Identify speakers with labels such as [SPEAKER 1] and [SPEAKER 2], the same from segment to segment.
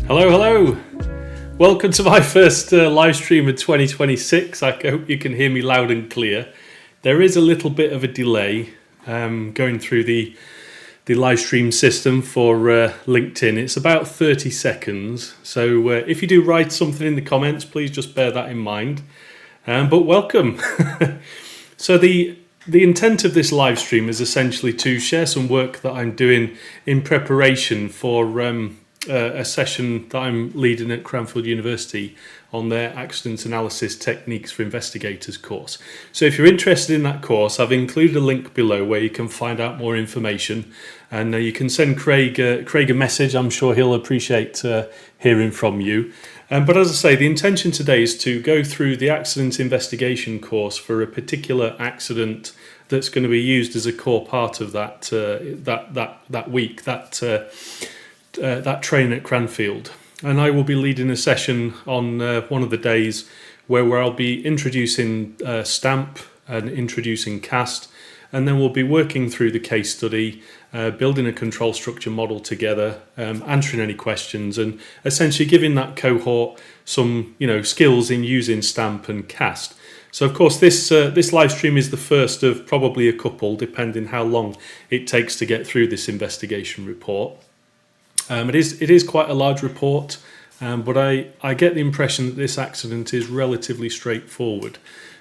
[SPEAKER 1] Hello, hello. Welcome to my first live stream of 2026. I hope you can hear me loud and clear. There is a little bit of a delay going through the live stream system for LinkedIn. It's about 30 seconds. So if you do write something in the comments, please just bear that in mind. But welcome. So the intent of this live stream is essentially to share some work that I'm doing in preparation for a session that I'm leading at Cranfield University on their Accident Analysis Techniques for Investigators course. So if you're interested in that course, I've included a link below where you can find out more information, and you can send Craig a message. I'm sure he'll appreciate hearing from you. But as I say, the intention today is to go through the accident investigation course for a particular accident that's going to be used as a core part of that week, that train at Cranfield. And I will be leading a session on one of the days where I'll be introducing STAMP and introducing CAST, and then we'll be working through the case study, building a control structure model together, answering any questions, and essentially giving that cohort some skills in using STAMP and CAST. So of course this live stream is the first of probably a couple, depending how long it takes to get through this investigation report. It is quite a large report, but I get the impression that this accident is relatively straightforward.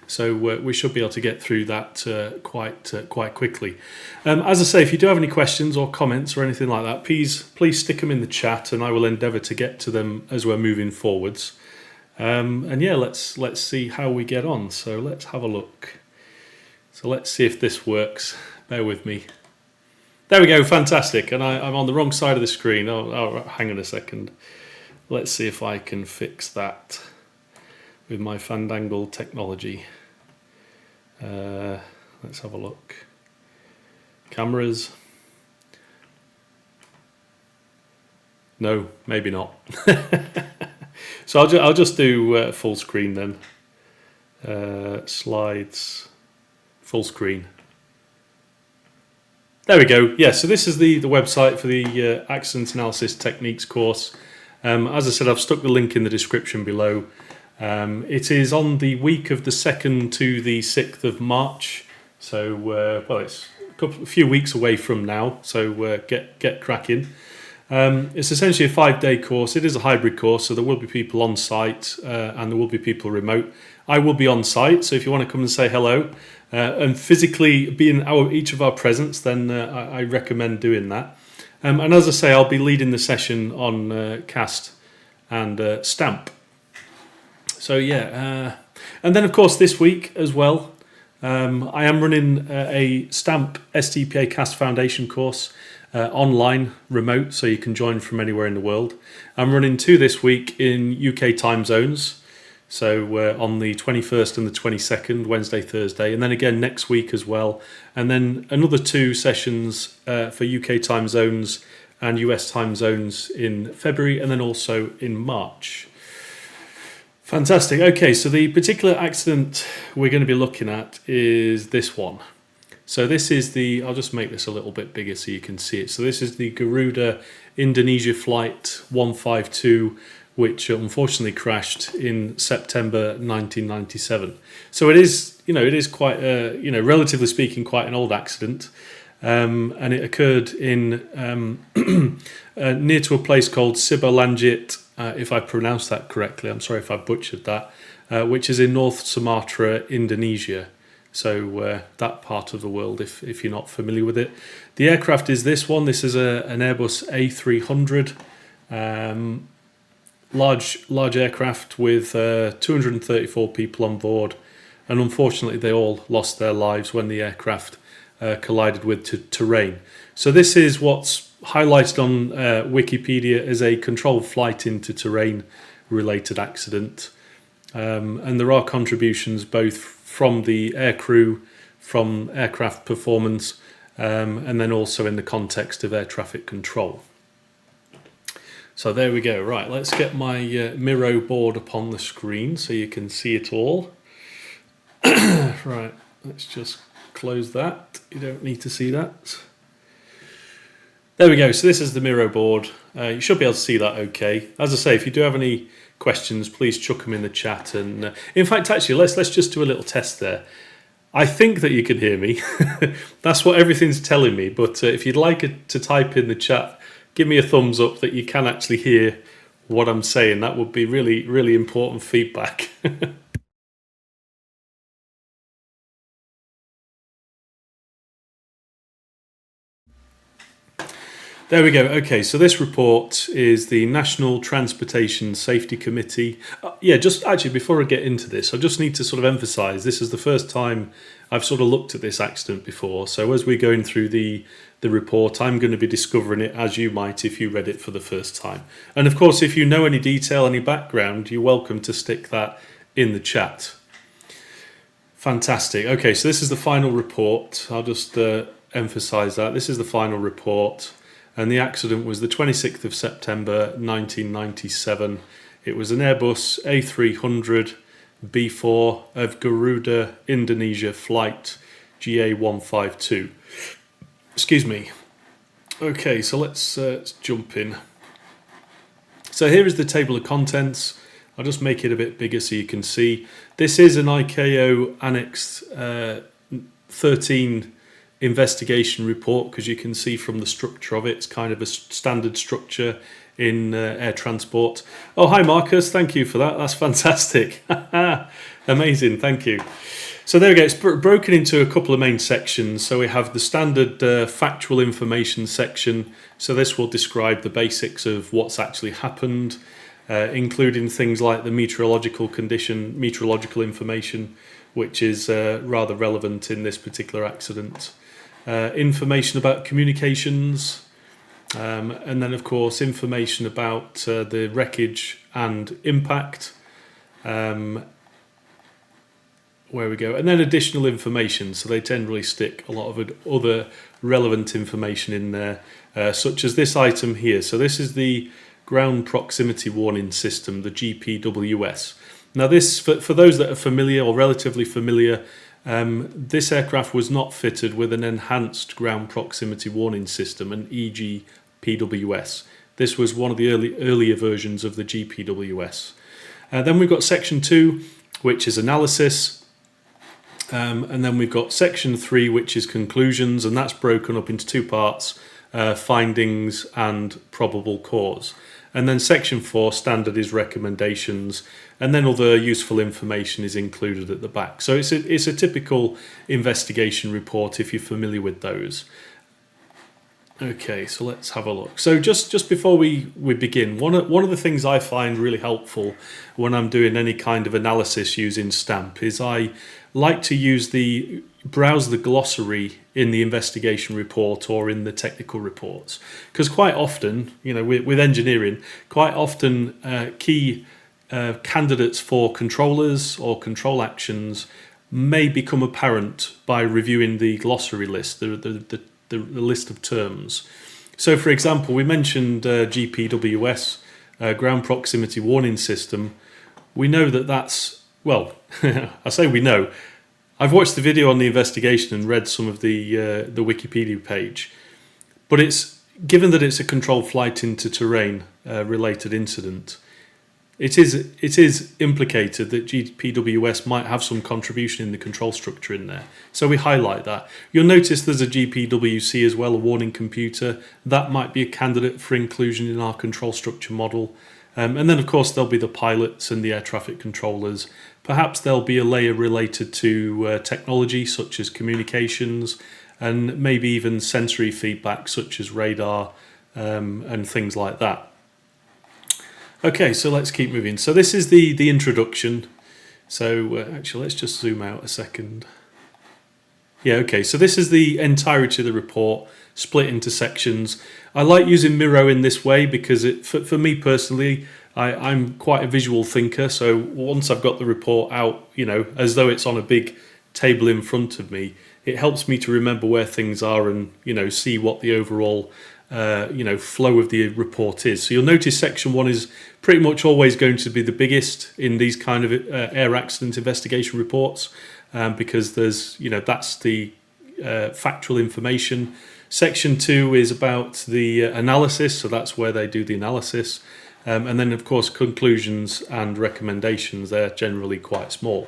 [SPEAKER 1] So we should be able to get through that quite quickly. As I say, if you do have any questions or comments or anything like that, please stick them in the chat, and I will endeavour to get to them as we're moving forwards. And yeah, let's see how we get on. So let's have a look. So let's see if this works. Bear with me. There we go, fantastic. And I'm on the wrong side of the screen. Oh, hang on a second. Let's see if I can fix that with my Fandangle technology. Let's have a look. Cameras. No, maybe not. So I'll just do full screen then. Slides, full screen. There we go. Yeah, so this is the website for the Accident Analysis Techniques course. As I said, I've stuck the link in the description below. It is on the week of the 2nd to the 6th of March. So, well, it's a few weeks away from now, so get cracking. It's essentially a 5-day course. It is a hybrid course, so there will be people on site and there will be people remote. I will be on site, so if you want to come and say hello and physically be in each of our presence, then I recommend doing that. And as I say, I'll be leading the session on CAST and STAMP. So yeah, and then of course this week as well, I am running a STAMP STPA CAST Foundation course online, remote, so you can join from anywhere in the world. I'm running 2 this week in UK time zones. So we're on the 21st and the 22nd, Wednesday, Thursday, and then again next week as well. And then another 2 sessions for UK time zones and US time zones in February, and then also in March. Fantastic. Okay, so the particular accident we're going to be looking at is this one. So this is I'll just make this a little bit bigger so you can see it. So this is the Garuda Indonesia flight 152, which unfortunately crashed in September 1997. So it is quite relatively speaking, quite an old accident. And it occurred in near to a place called Sibolangit, if I pronounced that correctly. I'm sorry if I butchered that, which is in North Sumatra, Indonesia. So that part of the world, if you're not familiar with it. The aircraft is this one. This is an Airbus A300, large aircraft with 234 people on board. And unfortunately, they all lost their lives when the aircraft collided with terrain. So this is what's highlighted on Wikipedia as a controlled flight into terrain related accident. And there are contributions both from the aircrew, from aircraft performance, and then also in the context of air traffic control. So there we go. Right, let's get my Miro board up on the screen so you can see it all. Right, let's just close that. You don't need to see that. There we go. So this is the Miro board. You should be able to see that okay. As I say, if you do have any questions, please chuck them in the chat. And in fact, actually, let's just do a little test there. I think that you can hear me. That's what everything's telling me. But if you'd like to type in the chat, give me a thumbs up that you can actually hear what I'm saying. That would be really, really important feedback. There we go. Okay, so this report is the National Transportation Safety Committee. Yeah, just actually before I get into this, I just need to sort of emphasise this is the first time I've sort of looked at this accident before. So as we're going through the report, I'm going to be discovering it as you might if you read it for the first time. And of course, if you know any detail, any background, you're welcome to stick that in the chat. Fantastic. Okay, so this is the final report. I'll just emphasise that. This is the final report. And the accident was the 26th of September 1997. It was an Airbus A300 B4 of Garuda, Indonesia flight GA152. Excuse me. Okay, so let's jump in. So here is the table of contents. I'll just make it a bit bigger so you can see. This is an ICAO Annex 13 investigation report, because you can see from the structure of it, it's kind of a standard structure in air transport. Oh, hi Marcus, thank you for that. That's fantastic. Amazing, thank you. So there we go, it's broken into a couple of main sections. So we have the standard factual information section. So this will describe the basics of what's actually happened, including things like the meteorological condition, meteorological information, which is rather relevant in this particular accident. Information about communications, and then of course information about the wreckage and impact. Where we go, and then additional information. So they generally stick a lot of other relevant information in there, such as this item here. So this is the ground proximity warning system, the GPWS. Now this, for those that are familiar or relatively familiar, this aircraft was not fitted with an enhanced ground proximity warning system, an EGPWS. This was one of the earlier versions of the GPWS. Then we've got section 2, which is analysis, and then we've got section 3, which is conclusions, and that's broken up into two parts, findings and probable cause. And then section 4, standard, is recommendations, and then other useful information is included at the back. So it's a typical investigation report if you're familiar with those. Okay, so let's have a look. So just before we begin, one of the things I find really helpful when I'm doing any kind of analysis using STAMP is I like to browse the glossary in the investigation report or in the technical reports, because quite often, with engineering, quite often key candidates for controllers or control actions may become apparent by reviewing the glossary list, the list of terms. So for example, we mentioned GPWS, ground proximity warning system. We know that's, well, I say we know, I've watched the video on the investigation and read some of the Wikipedia page, but it's given that it's a controlled flight into terrain related incident, it is implicated that GPWS might have some contribution in the control structure in there. So we highlight that. You'll notice there's a GPWC as well, a warning computer. That might be a candidate for inclusion in our control structure model. And then of course there'll be the pilots and the air traffic controllers. Perhaps there'll be a layer related to technology such as communications, and maybe even sensory feedback such as radar and things like that. Okay, so let's keep moving. So this is the introduction. So actually, let's just zoom out a second. Yeah, okay, so this is the entirety of the report, split into sections. I like using Miro in this way because for me personally, I'm quite a visual thinker. So once I've got the report out, as though it's on a big table in front of me, it helps me to remember where things are and, see what the overall flow of the report is. So you'll notice section 1 is pretty much always going to be the biggest in these kind of air accident investigation reports, because there's, that's the factual information. Section 2 is about the analysis, so that's where they do the analysis. And then, of course, conclusions and recommendations, they're generally quite small.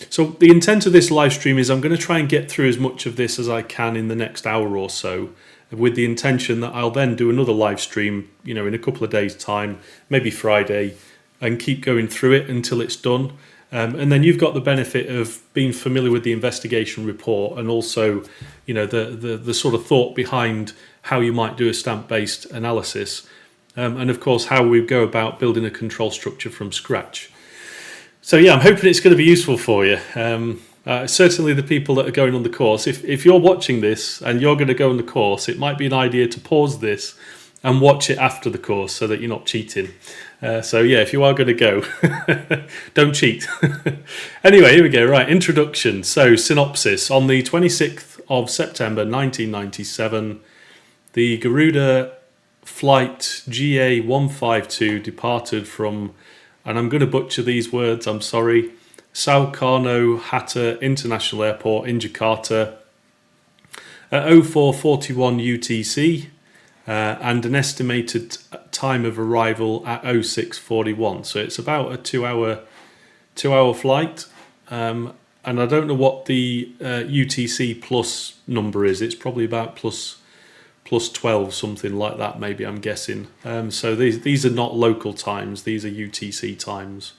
[SPEAKER 1] So the intent of this live stream is I'm going to try and get through as much of this as I can in the next hour or so, with the intention that I'll then do another live stream, in a couple of days' time, maybe Friday, and keep going through it until it's done. And then you've got the benefit of being familiar with the investigation report and also, the sort of thought behind how you might do a stamp-based analysis. And of course, how we go about building a control structure from scratch. So yeah, I'm hoping it's going to be useful for you. Certainly the people that are going on the course, if you're watching this and you're going to go on the course, it might be an idea to pause this and watch it after the course so that you're not cheating. So yeah, if you are going to go, don't cheat. Anyway, here we go. Right, introduction. So synopsis. On the 26th of September 1997, the Garuda flight GA152 departed from, and I'm going to butcher these words, I'm sorry, Soekarno-Hatta International Airport in Jakarta at 04:41 UTC and an estimated time of arrival at 06:41. So it's about a two-hour flight, and I don't know what the UTC plus number is. It's probably about plus 12, something like that, maybe, I'm guessing. So these are not local times, these are UTC times.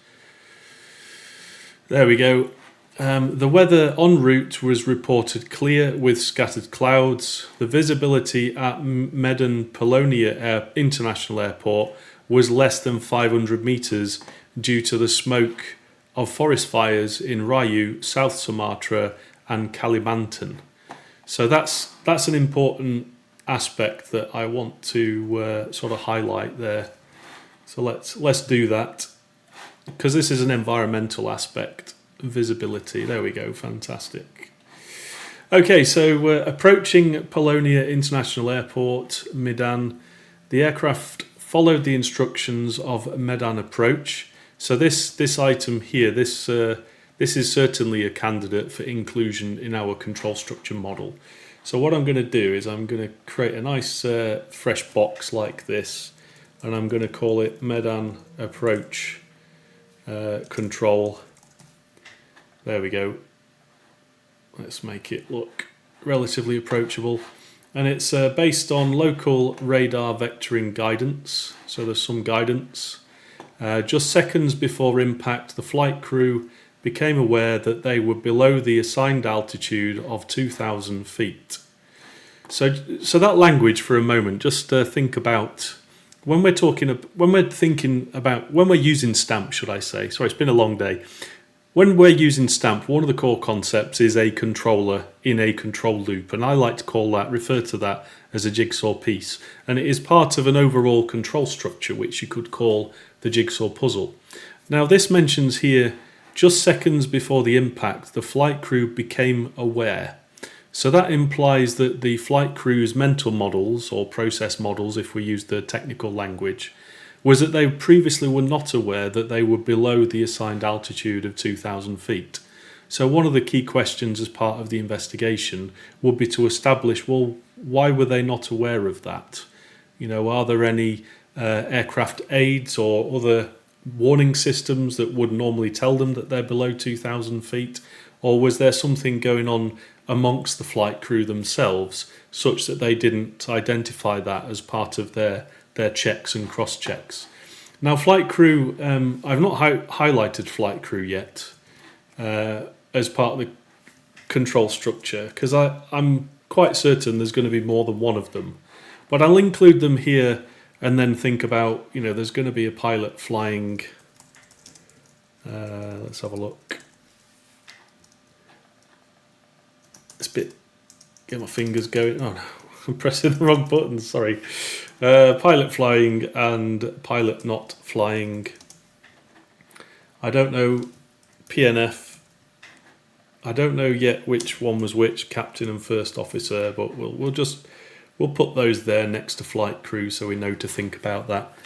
[SPEAKER 1] There we go. The weather en route was reported clear with scattered clouds. The visibility at Medan Polonia International Airport was less than 500 metres due to the smoke of forest fires in Rayu, South Sumatra and Kalimantan. So that's an important aspect that I want to sort of highlight there. So let's do that, because this is an environmental aspect. Visibility, there we go, fantastic. Okay, so approaching Polonia International Airport, Medan, the aircraft followed the instructions of Medan approach. So this item here, this is certainly a candidate for inclusion in our control structure model. So what I'm going to do is I'm going to create a nice fresh box like this, and I'm going to call it Medan approach control. There we go. Let's make it look relatively approachable. And it's based on local radar vectoring guidance. So there's some guidance. Just seconds before impact, the flight crew became aware that they were below the assigned altitude of 2,000 feet. So that language for a moment, just think about when we're using stamp, should I say? Sorry, it's been a long day. When we're using stamp, one of the core concepts is a controller in a control loop, and I like to refer to that as a jigsaw piece. And it is part of an overall control structure, which you could call the jigsaw puzzle. Now, this mentions here, just seconds before the impact, the flight crew became aware. So that implies that the flight crew's mental models, or process models if we use the technical language, was that they previously were not aware that they were below the assigned altitude of 2,000 feet. So one of the key questions as part of the investigation would be to establish, well, why were they not aware of that? Are there any aircraft aids or other warning systems that would normally tell them that they're below 2,000 feet? Or was there something going on amongst the flight crew themselves such that they didn't identify that as part of their checks and cross-checks? Now, flight crew, I've not highlighted flight crew yet as part of the control structure, because I'm quite certain there's going to be more than one of them. But I'll include them here and then think about, there's going to be a pilot flying. Let's have a look. Get my fingers going. Oh no, I'm pressing the wrong button, sorry. Pilot flying and pilot not flying. I don't know PNF. I don't know yet which one was which, captain and first officer, but we'll put those there next to flight crew so we know to think about that.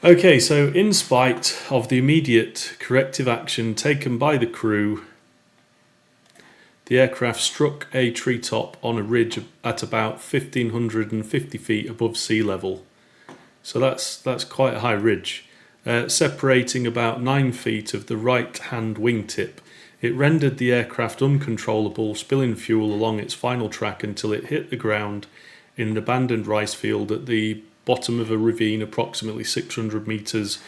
[SPEAKER 1] Okay, so in spite of the immediate corrective action taken by the crew, the aircraft struck a treetop on a ridge at about 1,550 feet above sea level. So that's quite a high ridge, separating about 9 feet of the right-hand wingtip. It rendered the aircraft uncontrollable, spilling fuel along its final track until it hit the ground in an abandoned rice field at the bottom of a ravine approximately 600 metres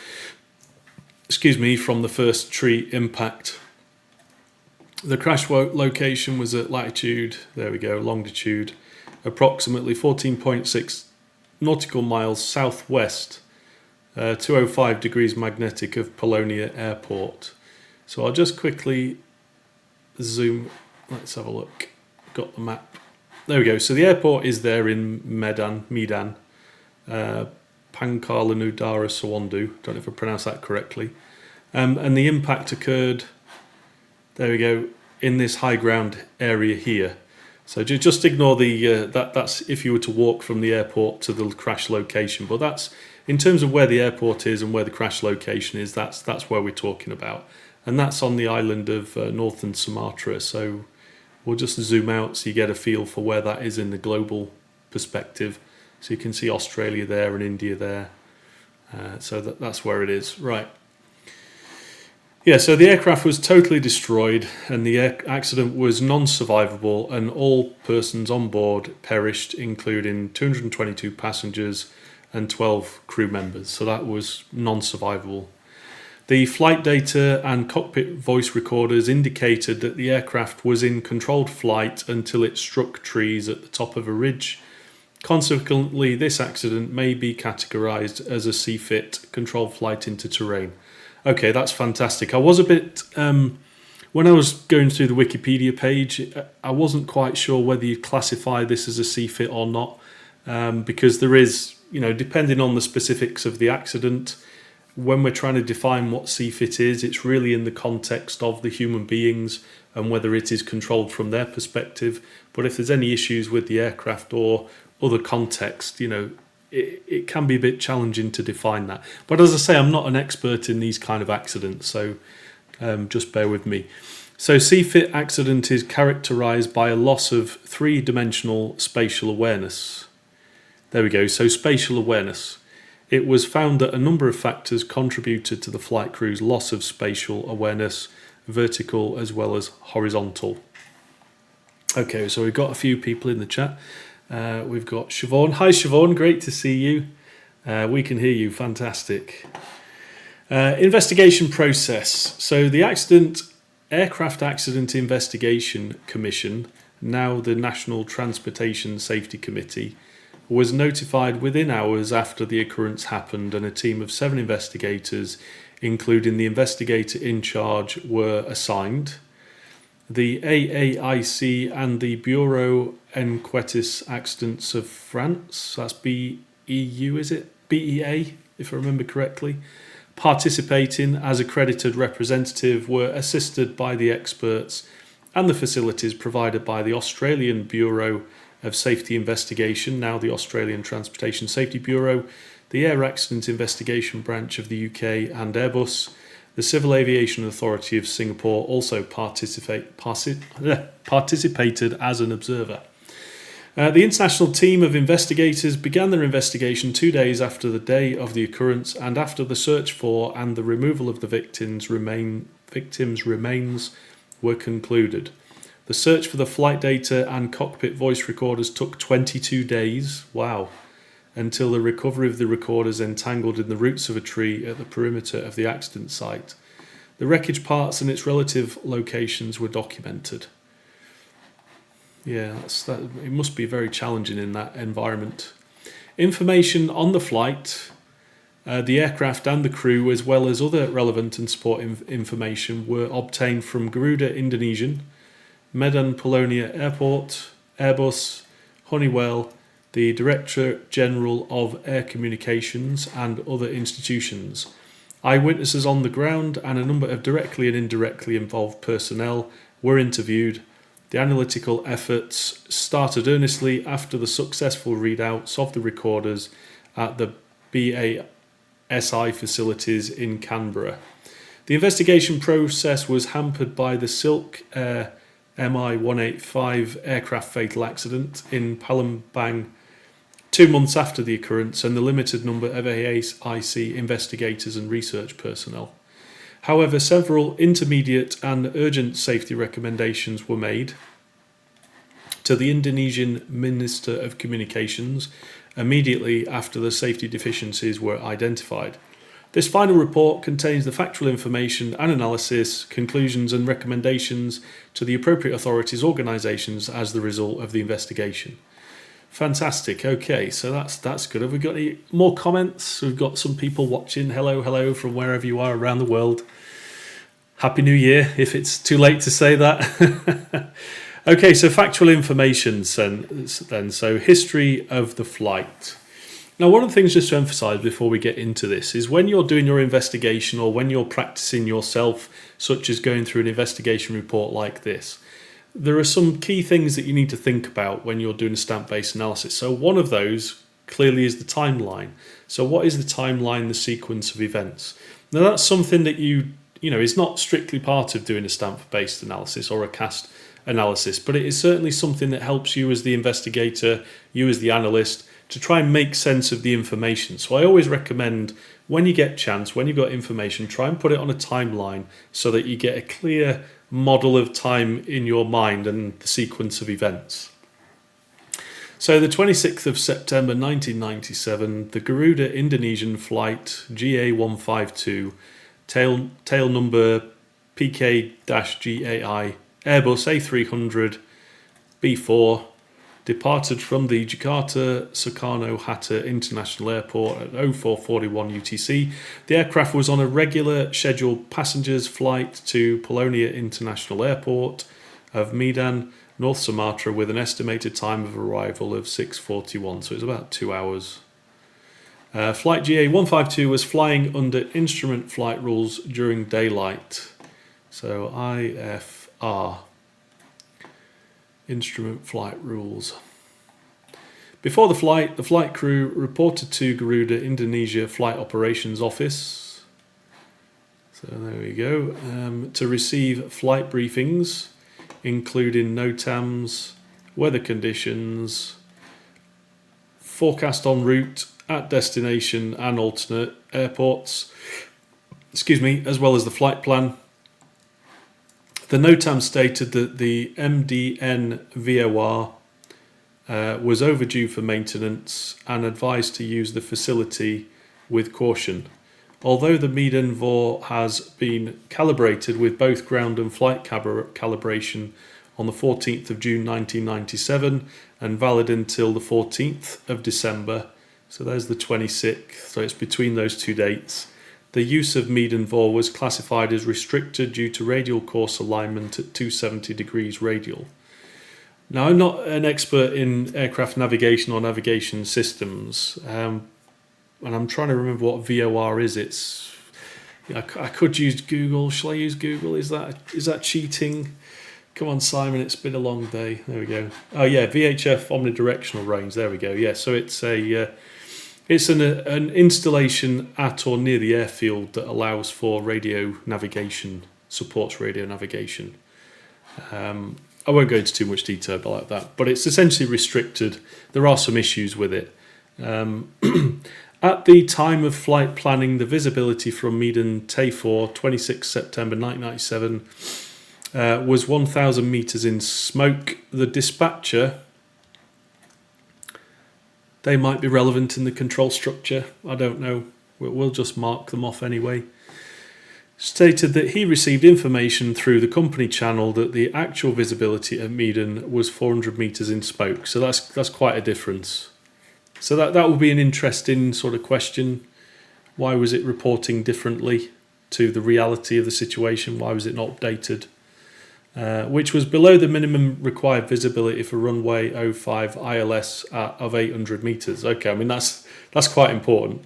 [SPEAKER 1] from the first tree impact. The crash location was at longitude, approximately 14.6 nautical miles southwest, 205 degrees magnetic of Polonia Airport. So I'll just quickly zoom. Let's have a look. Got the map. There we go. So the airport is there in Medan, Pangkalanudara Sawandu. Don't know if I pronounced that correctly. And the impact occurred, there we go, in this high ground area here. So just ignore the that's if you were to walk from the airport to the crash location. But that's in terms of where the airport is and where the crash location is. That's where we're talking about, and that's on the island of Northern Sumatra. So we'll just zoom out so you get a feel for where that is in the global perspective. So you can see Australia there and India there. So that's where it is, right? Yeah, so the aircraft was totally destroyed and the accident was non-survivable and all persons on board perished, including 222 passengers and 12 crew members. So that was non-survivable. The flight data and cockpit voice recorders indicated that the aircraft was in controlled flight until it struck trees at the top of a ridge. Consequently, this accident may be categorized as a CFIT, controlled flight into terrain. Okay, that's fantastic. I was a bit, when I was going through the Wikipedia page, I wasn't quite sure whether you'd classify this as a CFIT or not, because there is, depending on the specifics of the accident, when we're trying to define what CFIT is, it's really in the context of the human beings and whether it is controlled from their perspective. But if there's any issues with the aircraft or other context, it can be a bit challenging to define that. But as I say, I'm not an expert in these kind of accidents, so just bear with me. So CFIT accident is characterised by a loss of three-dimensional spatial awareness. There we go, so spatial awareness. It was found that a number of factors contributed to the flight crew's loss of spatial awareness, vertical as well as horizontal. Okay, so we've got a few people in the chat. We've got Siobhan. Hi Siobhan, great to see you. We can hear you, fantastic. Investigation process. So the Aircraft Accident Investigation Commission, now the National Transportation Safety Committee, was notified within hours after the occurrence happened, and a team of 7 investigators, including the investigator in charge, were assigned. The AAIC and the Bureau Enquêtes Accidents of France, that's BEU, is it? BEA, if I remember correctly, participating as accredited representative, were assisted by the experts and the facilities provided by the Australian Bureau of Safety Investigation, now the Australian Transportation Safety Bureau, the Air Accident Investigation Branch of the UK and Airbus. The Civil Aviation Authority of Singapore also participated as an observer. The international team of investigators began their investigation 2 days after the day of the occurrence and after the search for and the removal of the victims' remains were concluded. The search for the flight data and cockpit voice recorders took 22 days. Wow. Until the recovery of the recorders entangled in the roots of a tree at the perimeter of the accident site. The wreckage parts and its relative locations were documented. Yeah, it must be very challenging in that environment. Information on the flight, the aircraft and the crew, as well as other relevant and support information, were obtained from Garuda Indonesian, Medan Polonia Airport, Airbus, Honeywell, the Director General of Air Communications and other institutions. Eyewitnesses on the ground and a number of directly and indirectly involved personnel were interviewed. The analytical efforts started earnestly after the successful readouts of the recorders at the BASI facilities in Canberra. The investigation process was hampered by the Silk Air Mi-185 aircraft fatal accident in Palembang 2 months after the occurrence, and the limited number of AIC investigators and research personnel. However, several intermediate and urgent safety recommendations were made to the Indonesian Minister of Communications immediately after the safety deficiencies were identified. This final report contains the factual information and analysis, conclusions and recommendations to the appropriate authorities, organisations as the result of the investigation. Fantastic. Okay, so that's good. Have we got any more comments? We've got some people watching. Hello from wherever you are around the world. Happy New Year, if it's too late to say that. Okay, so factual information then. So history of the flight. Now, one of the things just to emphasise before we get into this is when you're doing your investigation or when you're practising yourself, such as going through an investigation report like this, there are some key things that you need to think about when you're doing a stamp-based analysis. So one of those clearly is the timeline. So what is the timeline, the sequence of events? Now that's something that you know is not strictly part of doing a stamp-based analysis or a cast analysis, but it is certainly something that helps you as the investigator, you as the analyst, to try and make sense of the information. So I always recommend when you get chance, when you've got information, try and put it on a timeline so that you get a clear model of time in your mind and the sequence of events. So the 26th of September 1997, the Garuda Indonesian flight GA152, tail number PK-GAI, Airbus A300 B4, departed from the Jakarta Soekarno-Hatta International Airport at 0441 UTC. The aircraft was on a regular scheduled passengers flight to Polonia International Airport of Medan, North Sumatra, with an estimated time of arrival of 6:41, so it's about 2 hours. Flight GA152 was flying under instrument flight rules during daylight. So IFR. Instrument flight rules. Before the flight crew reported to Garuda Indonesia Flight Operations Office, so there we go, to receive flight briefings, including NOTAMs, weather conditions, forecast en route, at destination and alternate airports, as well as the flight plan. The NOTAM stated that the MDN VOR was overdue for maintenance and advised to use the facility with caution. Although the Medan VOR has been calibrated with both ground and flight calibration on the 14th of June 1997 and valid until the 14th of December, so there's the 26th, so it's between those two dates. The use of Medan VOR was classified as restricted due to radial course alignment at 270 degrees radial. Now, I'm not an expert in aircraft navigation or navigation systems, and I'm trying to remember what VOR is. I could use Google. Shall I use Google? Is that cheating? Come on, Simon, it's been a long day. There we go. Oh yeah, VHF omnidirectional range. There we go. Yeah, so it's an installation at or near the airfield that allows for radio navigation, supports radio navigation. I won't go into too much detail about that, but it's essentially restricted. There are some issues with it. At the time of flight planning, the visibility from Medan T4, 26 September 1997, was 1,000 metres in smoke. The dispatcher, they might be relevant in the control structure, I don't know, we'll just mark them off anyway, stated that he received information through the company channel that the actual visibility at Medan was 400 metres in smoke, so that's quite a difference. So that will be an interesting sort of question. Why was it reporting differently to the reality of the situation? Why was it not updated? Which was below the minimum required visibility for runway 05 ILS of 800 metres. Okay, I mean that's quite important.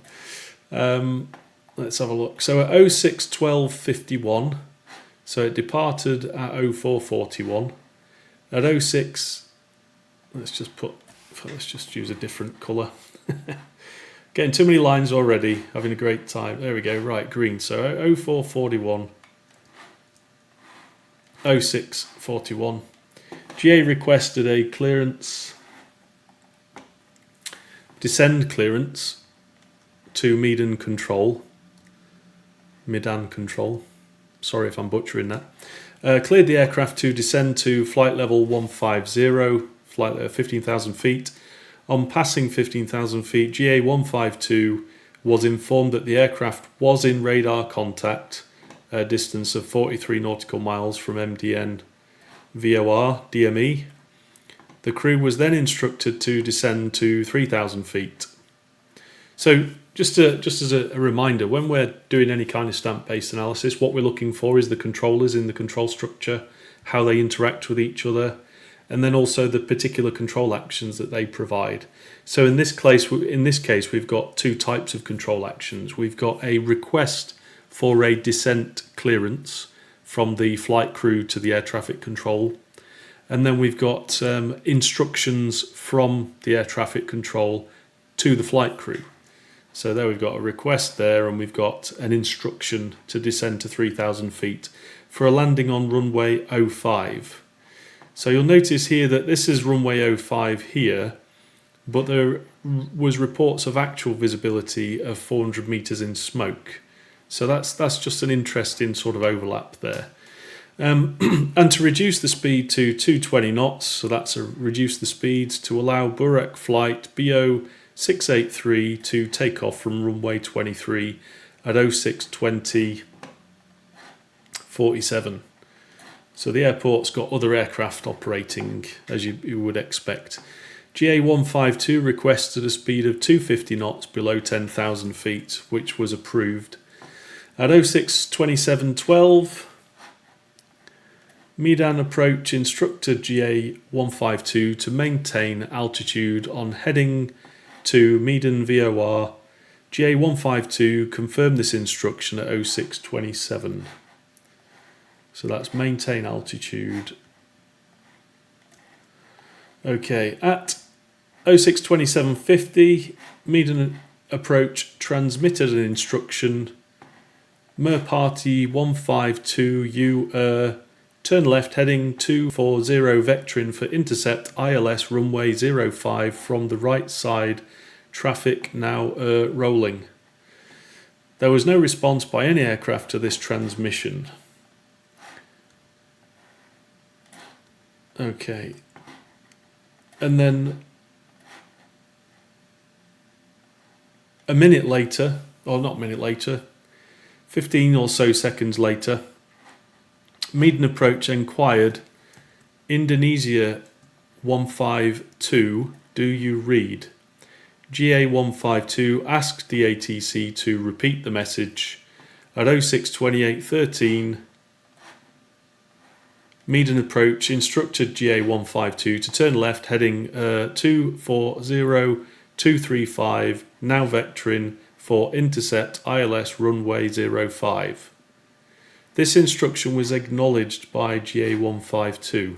[SPEAKER 1] Let's have a look. So at 06:12:51, so it departed at 04:41. At 06, let's just use a different colour. Getting too many lines already, having a great time. There we go, right, green. So 04:41, 06:41. GA requested a descend clearance to Medan control. Sorry if I'm butchering that. Cleared the aircraft to descend to flight level 150, flight level 15,000 feet. On passing 15,000 feet, GA152 was informed that the aircraft was in radar contact, a distance of 43 nautical miles from MDN VOR DME. The crew was then instructed to descend to 3,000 feet. So just as a reminder, when we're doing any kind of stamp-based analysis, what we're looking for is the controllers in the control structure, how they interact with each other, and then also the particular control actions that they provide. So in this case, we've got two types of control actions. We've got a request for a descent clearance from the flight crew to the air traffic control, and then we've got instructions from the air traffic control to the flight crew. So there we've got a request there, and we've got an instruction to descend to 3,000 feet for a landing on runway 05. So you'll notice here that this is runway 05 here, but there was reports of actual visibility of 400 meters in smoke. So that's just an interesting sort of overlap there. And to reduce the speed to 220 knots, so that's reduce the speeds to allow Burek flight BO 683 to take off from runway 23 at 06:20:47. So the airport's got other aircraft operating, as you would expect. GA152 requested a speed of 250 knots below 10,000 feet, which was approved. At 06:27:12, Medan approach instructed GA152 to maintain altitude on heading to Medan VOR. GA152 confirmed this instruction at 06:27. So that's maintain altitude. Okay, at 06:27:50, Medan approach transmitted an instruction. Mer Party 152 turn left heading 240 vectoring for intercept ILS runway 05 from the right side, traffic now rolling. There was no response by any aircraft to this transmission. Okay, and then a minute later, or not a minute later, 15 or so seconds later, Medan approach inquired, Indonesia 152, do you read? GA152 asked the ATC to repeat the message. At 06:28:13, Medan approach instructed GA152 to turn left heading 240235, now vectoring for intercept ILS runway 05. This instruction was acknowledged by GA152.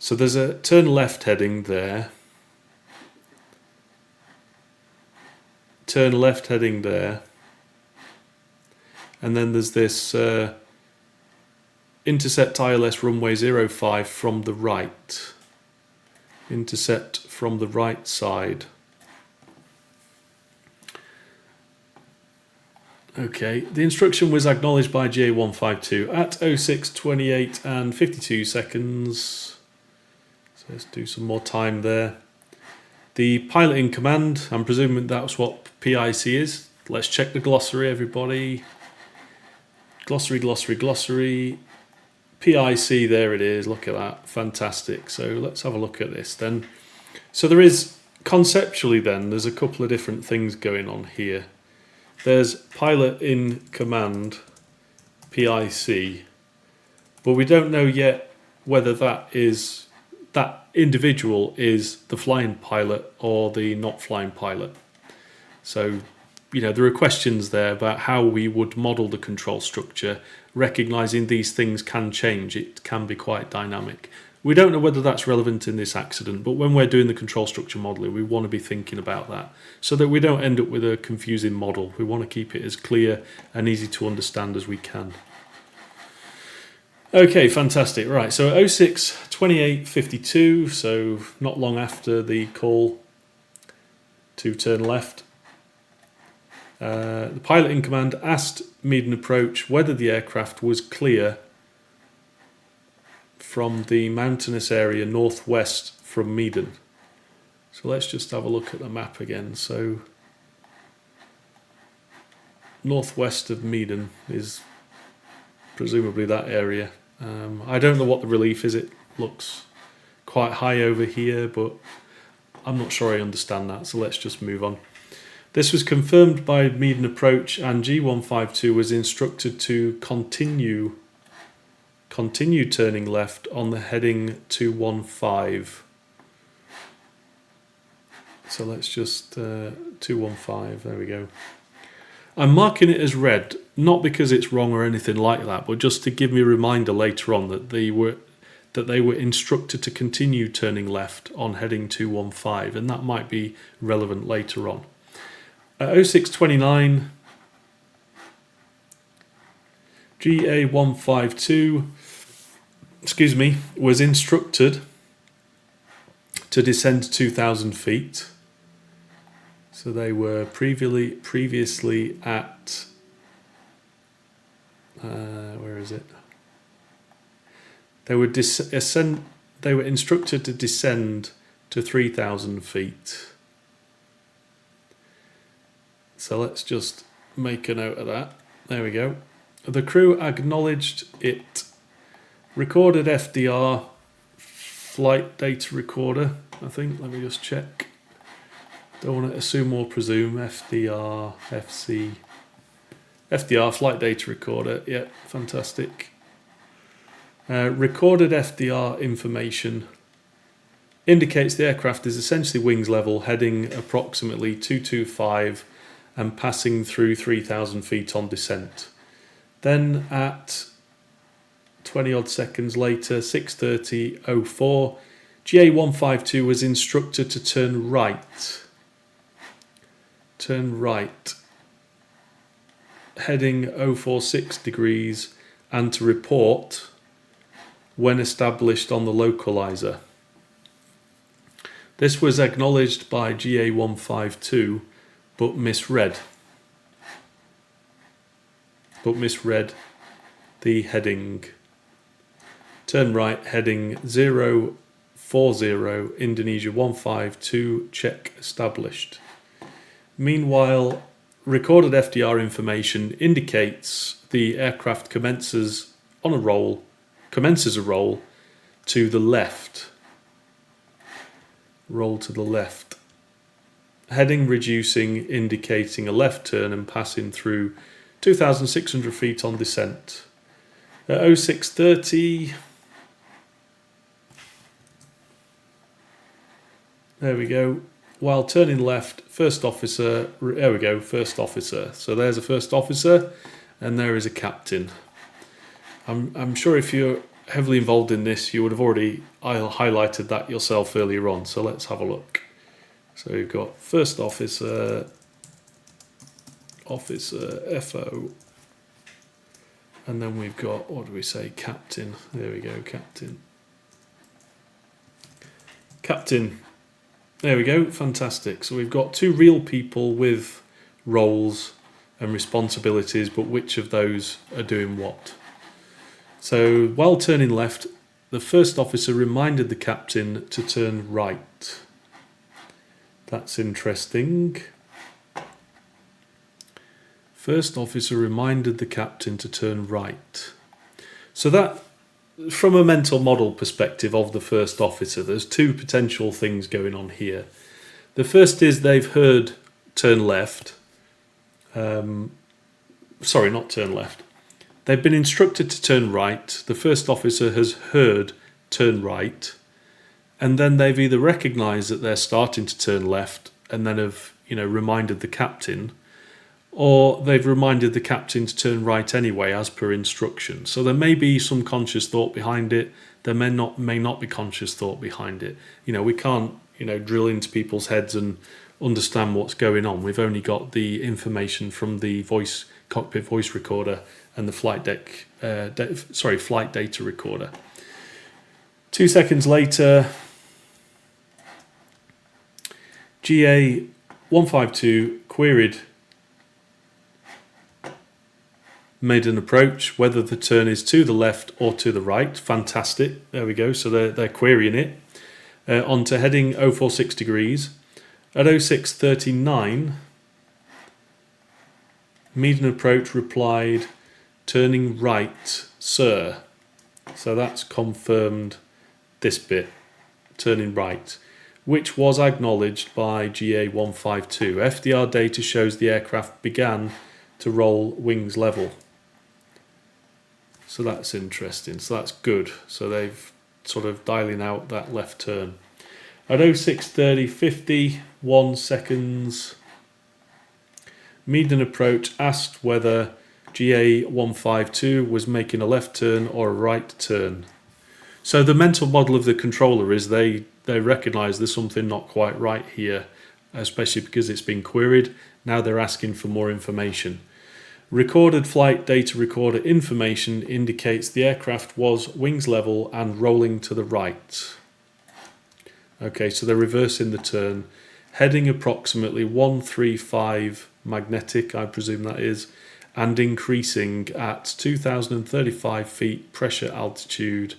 [SPEAKER 1] So there's a turn left heading there. Turn left heading there. And then there's this intercept ILS runway 05 from the right. Intercept from the right side. Okay, the instruction was acknowledged by GA152 at 06:28:52. So let's do some more time there. The pilot in command, I'm presuming that's what PIC is. Let's check the glossary, everybody. Glossary. PIC, there it is, look at that, fantastic. So let's have a look at this then. So there is, conceptually then, there's a couple of different things going on here. There's pilot in command, PIC, but we don't know yet whether that individual is the flying pilot or the not flying pilot. So, there are questions there about how we would model the control structure, recognizing these things can change. It can be quite dynamic. We don't know whether that's relevant in this accident, but when we're doing the control structure modelling, we want to be thinking about that so that we don't end up with a confusing model. We want to keep it as clear and easy to understand as we can. Okay, fantastic. Right, so 06-28-52, so not long after the call to turn left. The pilot in command asked Meaden approach whether the aircraft was clear from the mountainous area northwest from Meaden. So let's just have a look at the map again. So northwest of Meaden is presumably that area. I don't know what the relief is. It looks quite high over here, but I'm not sure I understand that, so let's just move on. This was confirmed by Meaden approach, and G152 was instructed to continue turning left on the heading 215. So let's just 215, there we go. I'm marking it as red, not because it's wrong or anything like that, but just to give me a reminder later on that they were instructed to continue turning left on heading 215, and that might be relevant later on. At 0629, GA152, was instructed to descend 2,000 feet. So they were previously at, where is it? They were instructed to descend to 3,000 feet. So let's just make a note of that. There we go. The crew acknowledged it. Recorded FDR, flight data recorder, I think. Let me just check. Don't want to assume or presume. FDR, FC. FDR, flight data recorder. Yeah, fantastic. Recorded FDR information indicates the aircraft is essentially wings level, heading approximately 225 and passing through 3,000 feet on descent. Then at 20 odd seconds later, 6:30:04, GA152 was instructed to turn right. Turn right, heading 046 degrees, and to report when established on the localizer. This was acknowledged by GA152, but misread the heading. Turn right, heading 040, Indonesia 152, check established. Meanwhile, recorded FDR information indicates the aircraft commences a roll to the left. Roll to the left. Heading reducing, indicating a left turn and passing through 2,600 feet on descent. At 0630, there we go. While turning left, first officer, there we go, first officer. So there's a first officer and there is a captain. I'm sure if you're heavily involved in this, you would have already highlighted that yourself earlier on. So let's have a look. So we've got first officer, FO, and then we've got, what do we say, captain. There we go, captain. Captain. There we go, fantastic. So we've got two real people with roles and responsibilities, but which of those are doing what? So while turning left, the first officer reminded the captain to turn right. That's interesting. First officer reminded the captain to turn right. So that, from a mental model perspective of the first officer, there's two potential things going on here. The first is they've heard turn left. Sorry, not turn left. They've been instructed to turn right. The first officer has heard turn right. And then they've either recognised that they're starting to turn left and then have, reminded the captain, or they've reminded the captain to turn right anyway as per instruction. So there may be some conscious thought behind it. There may not be conscious thought behind it. We can't, drill into people's heads and understand what's going on. We've only got the information from the voice cockpit voice recorder and the flight flight data recorder. 2 seconds later, GA152 queried, made an approach, whether the turn is to the left or to the right. Fantastic. There we go. So they're querying it. Onto heading 046 degrees. At 0639, median approach replied, turning right, sir. So that's confirmed this bit, turning right, which was acknowledged by GA152. FDR data shows the aircraft began to roll wings level. So that's interesting. So that's good. So they've sort of dialing out that left turn. At 0630, 51 seconds, median approach asked whether GA152 was making a left turn or a right turn. So the mental model of the controller is they recognise there's something not quite right here, especially because it's been queried. Now they're asking for more information. Recorded flight data recorder information indicates the aircraft was wings level and rolling to the right. Okay, so they're reversing the turn, heading approximately 135 magnetic, I presume that is, and increasing at 2,035 feet pressure altitude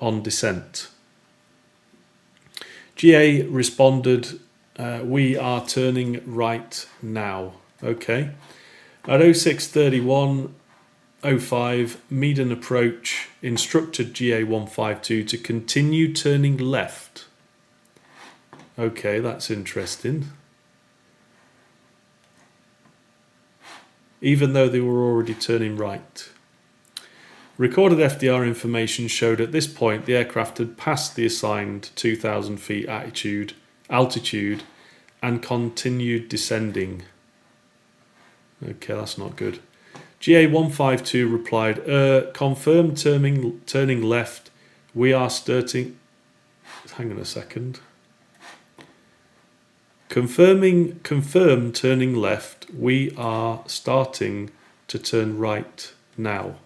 [SPEAKER 1] on descent. GA responded, we are turning right now. Okay. At 0631.05, median approach instructed GA152 to continue turning left. Okay, that's interesting. Even though they were already turning right. Recorded FDR information showed at this point the aircraft had passed the assigned 2,000 feet altitude and continued descending. Okay, that's not good. GA152 replied, confirmed turning left. We are starting. Hang on a second. Confirmed turning left. We are starting to turn right now.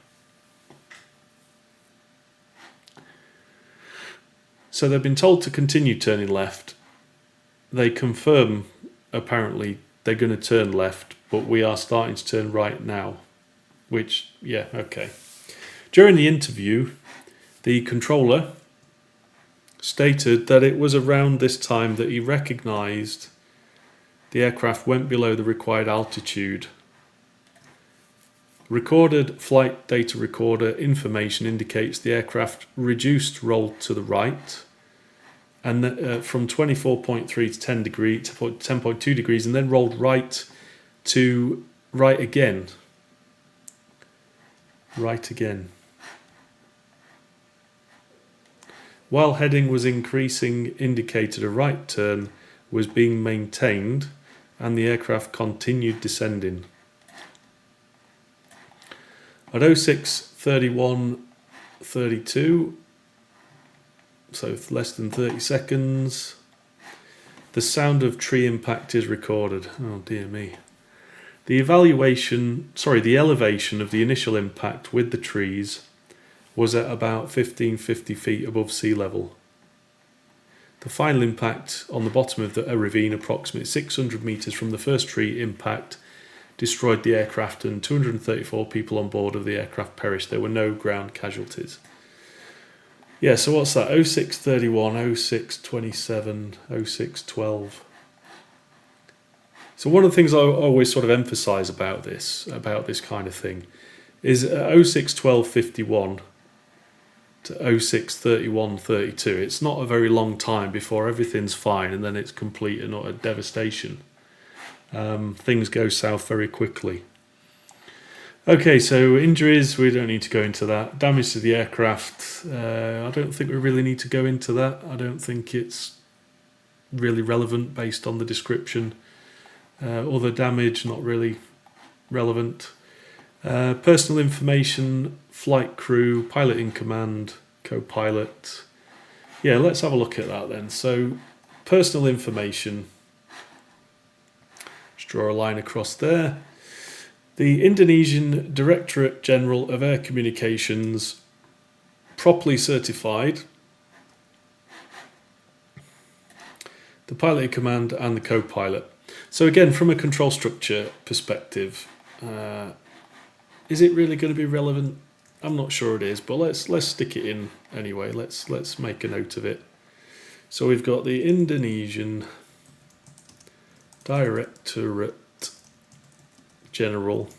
[SPEAKER 1] So they've been told to continue turning left. They confirm, apparently, they're going to turn left, but we are starting to turn right now. Which, yeah, okay. During the interview, the controller stated that it was around this time that he recognised the aircraft went below the required altitude. Recorded flight data recorder information indicates the aircraft reduced roll to the right, and from 24.3 to 10.2 degrees, and then rolled right to right again. Right again. While heading was increasing, indicated a right turn was being maintained, and the aircraft continued descending. At 0631.32, so less than 30 seconds, the sound of tree impact is recorded. Oh dear me. The elevation of the initial impact with the trees was at about 1550 feet above sea level. The final impact on the bottom of a ravine, approximately 600 metres from the first tree impact, destroyed the aircraft, and 234 people on board of the aircraft perished. There were no ground casualties. Yeah, so what's that? 0631, 0627, 0612. So one of the things I always sort of emphasise about this kind of thing, is 0612.51 to 0631.32. It's not a very long time before everything's fine, and then it's complete and utter devastation. Things go south very quickly. Okay, so injuries, we don't need to go into that. Damage to the aircraft, I don't think we really need to go into that. I don't think it's really relevant based on the description. Other damage, not really relevant. Personal information, flight crew, pilot in command, co-pilot. Yeah, let's have a look at that then. So, personal information. Just draw a line across there. The Indonesian Directorate General of Air Communications, properly certified the pilot in command and the co-pilot. So again, from a control structure perspective, is it really going to be relevant? I'm not sure it is, but let's stick it in anyway. Let's make a note of it. So we've got the Indonesian Directorate General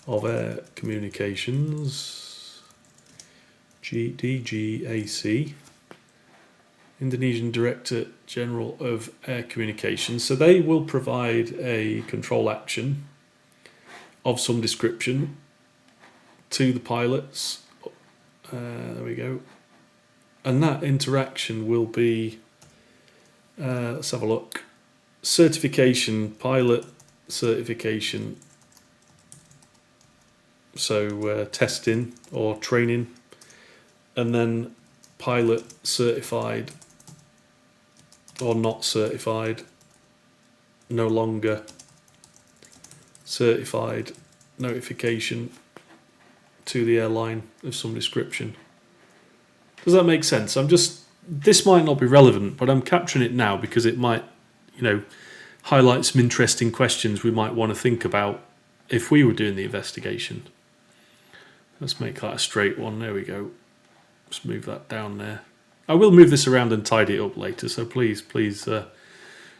[SPEAKER 1] of Air Communications, DGAC, Indonesian Director General of Air Communications. So they will provide a control action of some description to the pilots. There we go. And that interaction will be, let's have a look, certification, pilot certification. So testing or training, and then pilot certified or not certified, no longer certified, notification to the airline of some description. Does that make sense? This might not be relevant, but I'm capturing it now because it might, highlight some interesting questions we might want to think about if we were doing the investigation. Let's make that a straight one. There we go. Let's move that down there. I will move this around and tidy it up later, so please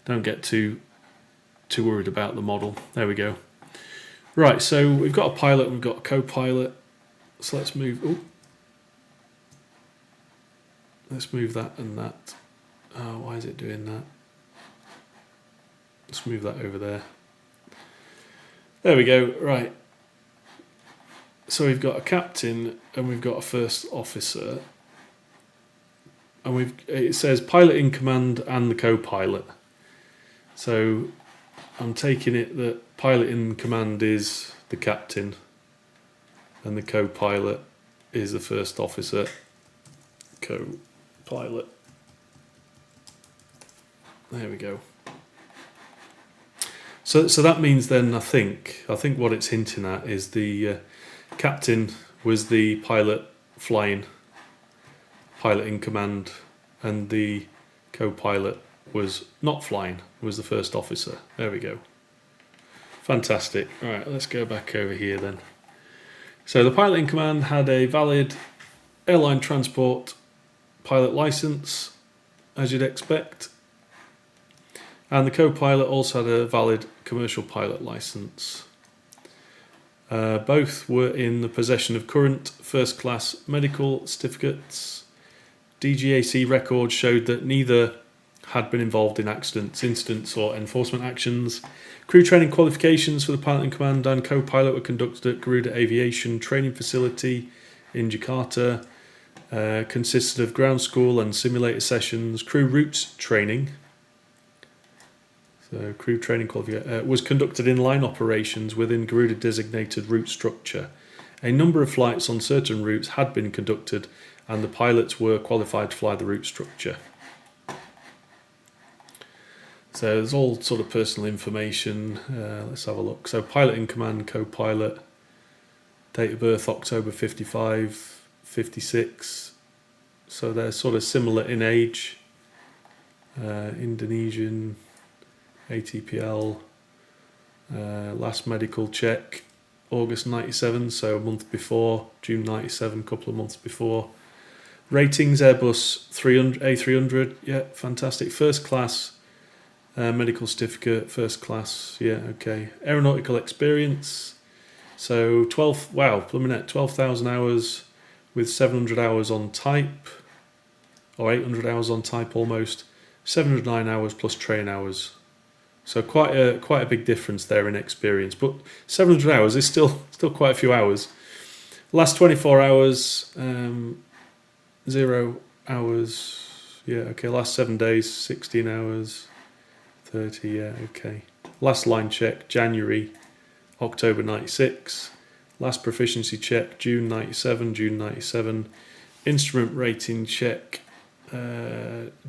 [SPEAKER 1] don't get too worried about the model. There we go. Right, so we've got a pilot and we've got a co-pilot. So let's move. Let's move that and that. Oh, why is it doing that? Let's move that over there. There we go. Right. So we've got a captain and we've got a first officer. And it says pilot in command and the co-pilot. So I'm taking it that pilot in command is the captain and the co-pilot is the first officer. Co-pilot. There we go. So that means then I think what it's hinting at is the captain was the pilot flying, pilot in command, and the co-pilot was not flying, was the first officer. There we go. Fantastic. All right, let's go back over here then. So the pilot in command had a valid airline transport pilot license, as you'd expect. And the co-pilot also had a valid commercial pilot license. Both were in the possession of current first-class medical certificates. DGAC records showed that neither had been involved in accidents, incidents or enforcement actions. Crew training qualifications for the pilot in command and co-pilot were conducted at Garuda Aviation Training Facility in Jakarta. Consisted of ground school and simulator sessions. Crew routes training. So crew training was conducted in line operations within Garuda designated route structure. A number of flights on certain routes had been conducted and the pilots were qualified to fly the route structure. So there's all sort of personal information. Let's have a look. So pilot in command, co-pilot, date of birth October 55, 56. So they're sort of similar in age. Indonesian, ATPL, last medical check, August 97, so a month before, June 97, couple of months before. Ratings, Airbus A300, yeah, fantastic. First class, medical certificate, first class, yeah, okay. Aeronautical experience, so 12,000 hours with 700 hours on type, or 800 hours on type almost, 709 hours plus train hours. So quite a big difference there in experience, but 700 hours is still quite a few hours. Last 24 hours, 0 hours, yeah, okay. Last 7 days, 16 hours, 30, yeah, okay. Last line check, January, October 96. Last proficiency check, June 97. Instrument rating check,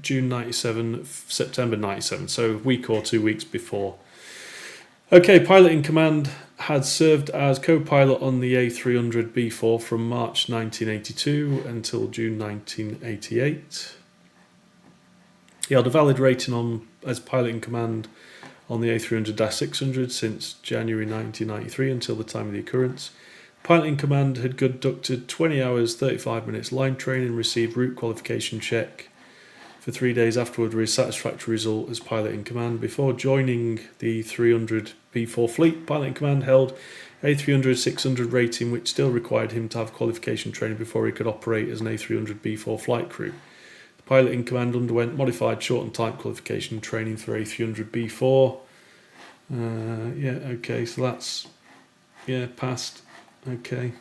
[SPEAKER 1] June 97, September 97, so a week or 2 weeks before. Okay, pilot in command had served as co-pilot on the A300 B4 from March 1982 until June 1988. He held a valid rating as pilot in command on the A300-600 since January 1993 until the time of the occurrence. Pilot in command had conducted 20 hours 35 minutes line training and received route qualification check for 3 days afterward with a satisfactory result as pilot in command. Before joining the 300 B4 fleet, pilot in command held A300-600 rating, which still required him to have qualification training before he could operate as an A300 B4 flight crew. The pilot in command underwent modified short and type qualification training for A300 B4. Okay, so that's, passed. Okay.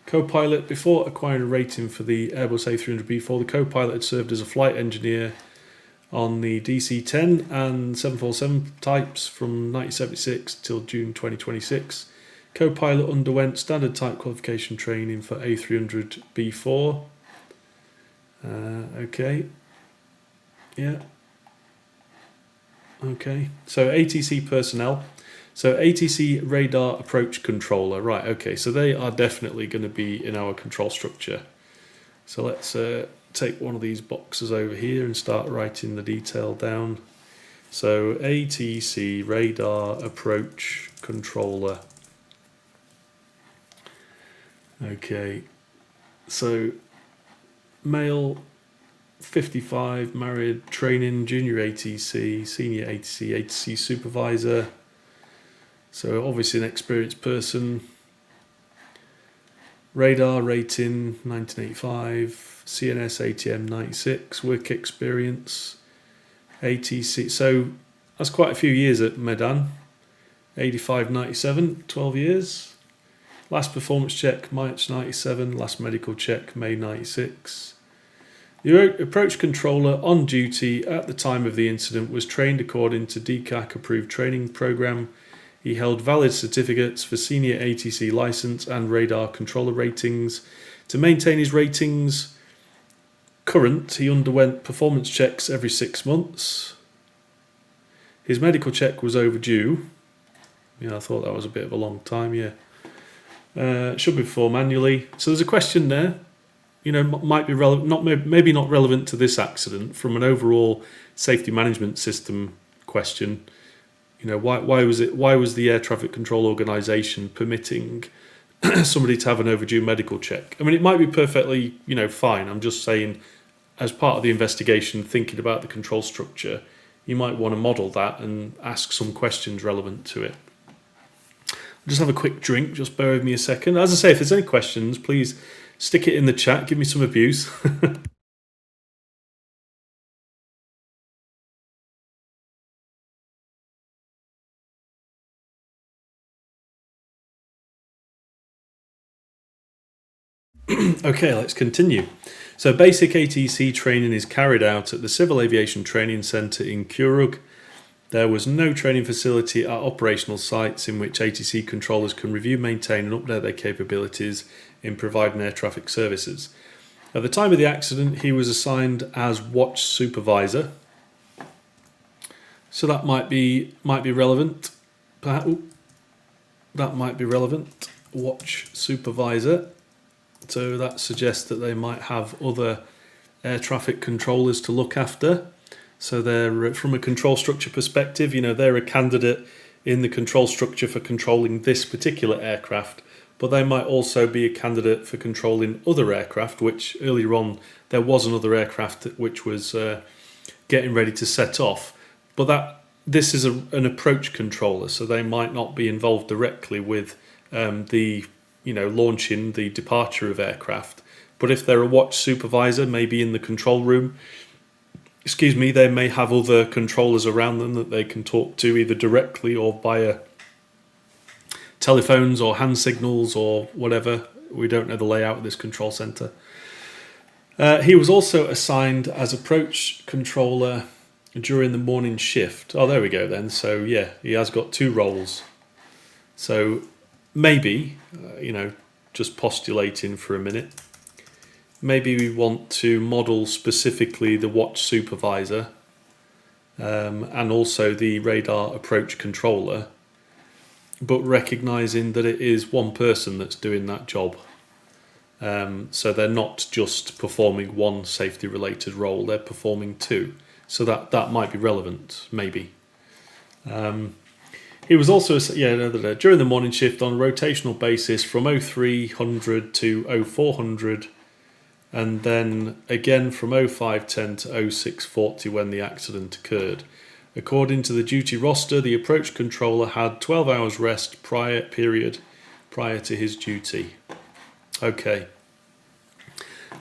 [SPEAKER 1] Co-pilot, before acquiring a rating for the Airbus A300-B4, the co-pilot had served as a flight engineer on the DC-10 and 747 types from 1976 till June 2026. Co-pilot underwent standard type qualification training for A300-B4. Okay. Yeah. Okay. So ATC personnel. So ATC radar approach controller, right, okay, so they are definitely going to be in our control structure. So let's take one of these boxes over here and start writing the detail down. So ATC radar approach controller. Okay, so male, 55, married, training, junior ATC, senior ATC, ATC supervisor. So obviously an experienced person. Radar rating 1985, CNS ATM 96, work experience, ATC. So that's quite a few years at Medan. 85, 97, 12 years. Last performance check March 97, last medical check May 96. The approach controller on duty at the time of the incident was trained according to DCAC approved training program. He held valid certificates for senior ATC license and radar controller ratings. To maintain his ratings current, he underwent performance checks every 6 months. His medical check was overdue. I thought that was a bit of a long time, should be performed manually. So there's a question there, might be relevant, maybe not relevant to this accident, from an overall safety management system question. Why was the air traffic control organisation permitting somebody to have an overdue medical check? I mean, it might be perfectly, fine. I'm just saying, as part of the investigation, thinking about the control structure, you might want to model that and ask some questions relevant to it. I'll just have a quick drink. Just bear with me a second. As I say, if there's any questions, please stick it in the chat. Give me some abuse. Okay, let's continue. So basic ATC training is carried out at the Civil Aviation Training Centre in Curug. There was no training facility at operational sites in which ATC controllers can review, maintain and update their capabilities in providing air traffic services. At the time of the accident, he was assigned as watch supervisor. So that might be relevant. That might be relevant. Watch supervisor. So that suggests that they might have other air traffic controllers to look after. So they're, from a control structure perspective, they're a candidate in the control structure for controlling this particular aircraft, but they might also be a candidate for controlling other aircraft, which earlier on there was another aircraft which was getting ready to set off. But this is an approach controller, so they might not be involved directly with launching the departure of aircraft. But if they're a watch supervisor, maybe in the control room, they may have other controllers around them that they can talk to either directly or via telephones or hand signals or whatever. We don't know the layout of this control centre. He was also assigned as approach controller during the morning shift. Oh, there we go then. So yeah, he has got two roles. So maybe, just postulating for a minute, maybe we want to model specifically the watch supervisor and also the radar approach controller but recognising that it is one person that's doing that job. So they're not just performing one safety related role, they're performing two. So that might be relevant, maybe. He was also, during the morning shift on a rotational basis from 0300 to 0400, and then again from 0510 to 0640 when the accident occurred. According to the duty roster, the approach controller had 12 hours rest prior to his duty. Okay.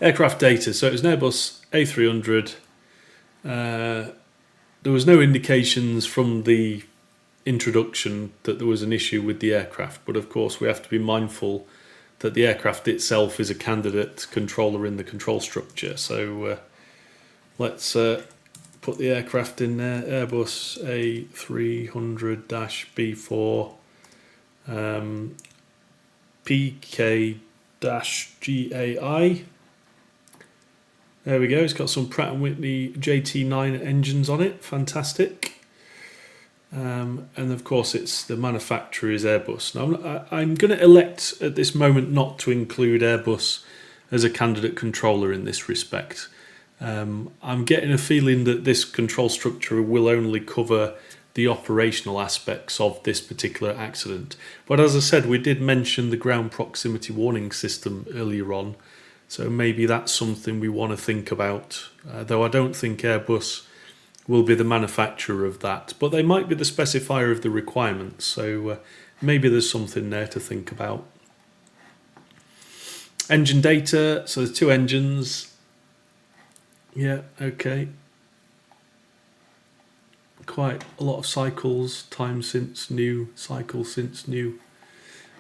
[SPEAKER 1] Aircraft data. So it was an Airbus A300. There was no indications from the introduction that there was an issue with the aircraft, but of course we have to be mindful that the aircraft itself is a candidate controller in the control structure. So let's put the aircraft in there. Airbus A300-B4 PK-GAI. There we go, it's got some Pratt & Whitney JT9 engines on it, fantastic. And of course it's the manufacturer is Airbus. Now I'm going to elect at this moment not to include Airbus as a candidate controller in this respect. I'm getting a feeling that this control structure will only cover the operational aspects of this particular accident. But as I said, we did mention the ground proximity warning system earlier on, so maybe that's something we want to think about, though I don't think Airbus will be the manufacturer of that, but they might be the specifier of the requirements, so maybe there's something there to think about. Engine data, so there's two engines. Yeah, okay. Quite a lot of cycles, time since new, cycle since new.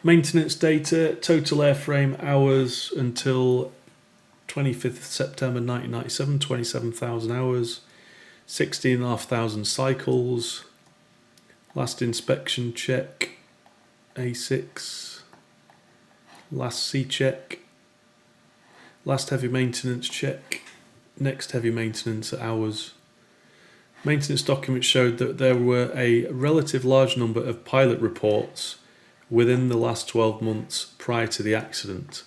[SPEAKER 1] Maintenance data, total airframe hours until 25th September 1997, 27,000 hours, 16,500 cycles. Last inspection check, A6. Last C check. Last heavy maintenance check. Next heavy maintenance hours. Maintenance documents showed that there were a relative large number of pilot reports within the last 12 months prior to the accident.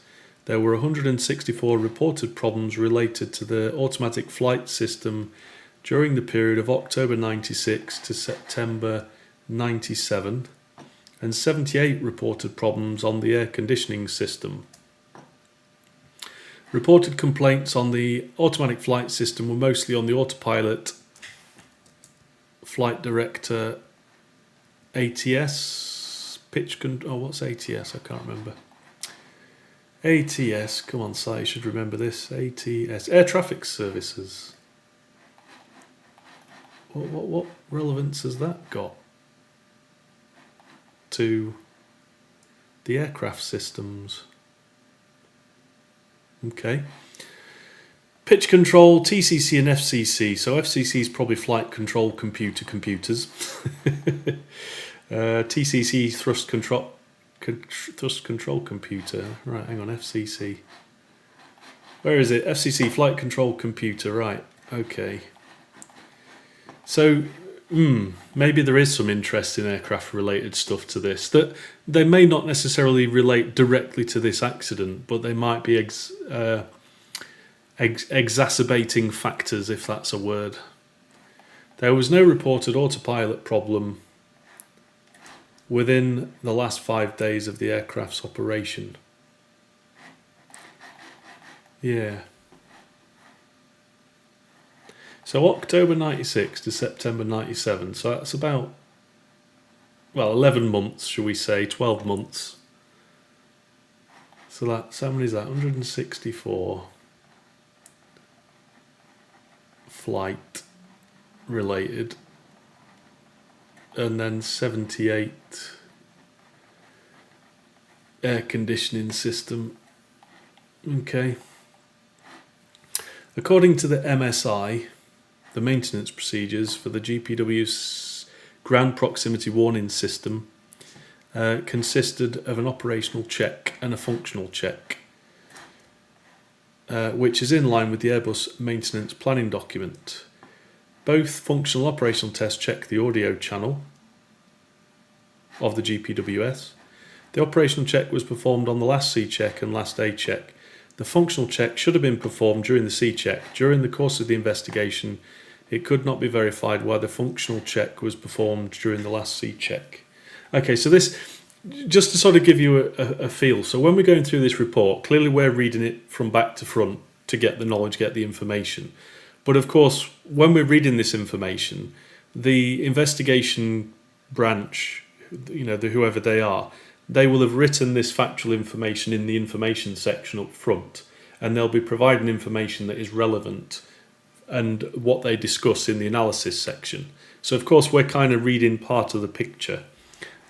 [SPEAKER 1] There were 164 reported problems related to the automatic flight system during the period of October 96 to September 97, and 78 reported problems on the air conditioning system. Reported complaints on the automatic flight system were mostly on the autopilot, flight director, ATS, what's ATS? I can't remember. ATS, come on, Si, you should remember this. ATS, air traffic services. What relevance has that got to the aircraft systems? Okay. Pitch control, TCC and FCC. So FCC is probably flight control computers. TCC thrust control computer. Right, hang on, FCC. Where is it? FCC flight control computer. Right. Okay. So maybe there is some interest in aircraft related stuff to this. That they may not necessarily relate directly to this accident, but they might be exacerbating factors, if that's a word. There was no reported autopilot problem within the last 5 days of the aircraft's operation. Yeah. So October 96 to September 97, so that's about, 11 months, shall we say, 12 months. So that's, how many is that? 164 flight related, and then 78 air conditioning system. Okay. According to the MSI, the maintenance procedures for the GPW's ground proximity warning system consisted of an operational check and a functional check, which is in line with the Airbus maintenance planning document. Both functional operational tests check the audio channel, of the GPWS. The operational check was performed on the last C check and last A check. The functional check should have been performed during the C check. During the course of the investigation, it could not be verified why the functional check was performed during the last C check. Okay, so this, just to sort of give you a feel, so when we're going through this report, clearly we're reading it from back to front to get the knowledge, get the information. But of course, when we're reading this information, the investigation branch, whoever they are, they will have written this factual information in the information section up front, and they'll be providing information that is relevant and what they discuss in the analysis section. So of course we're kind of reading part of the picture,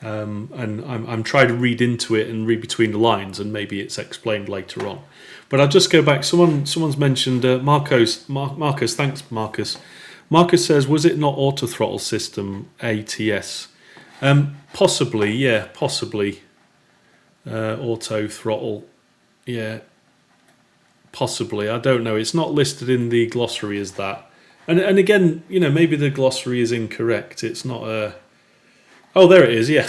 [SPEAKER 1] and I'm trying to read into it and read between the lines, and maybe it's explained later on. But I'll just go back. Someone's mentioned Marcos. Thanks, Marcus. Marcus says, was it not auto throttle system ATS? Possibly, yeah, possibly. Auto throttle, yeah, possibly. I don't know. It's not listed in the glossary as that. And again, maybe the glossary is incorrect. It's not a. Oh, there it is. Yeah.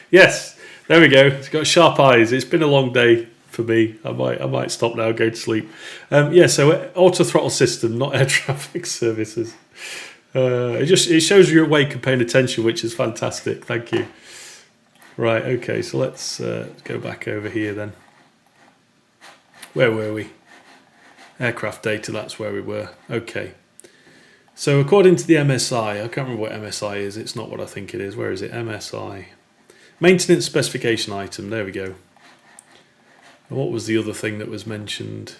[SPEAKER 1] Yes, there we go. It's got sharp eyes. It's been a long day for me. I might stop now, go to sleep. Yeah. So auto throttle system, not air traffic services. It shows you're awake and paying attention, which is fantastic. Thank you. Right, okay, so let's go back over here then. Where were we? Aircraft data, that's where we were. Okay. So according to the MSI, I can't remember what MSI is, it's not what I think it is. Where is it? MSI. Maintenance specification item, there we go. And what was the other thing that was mentioned?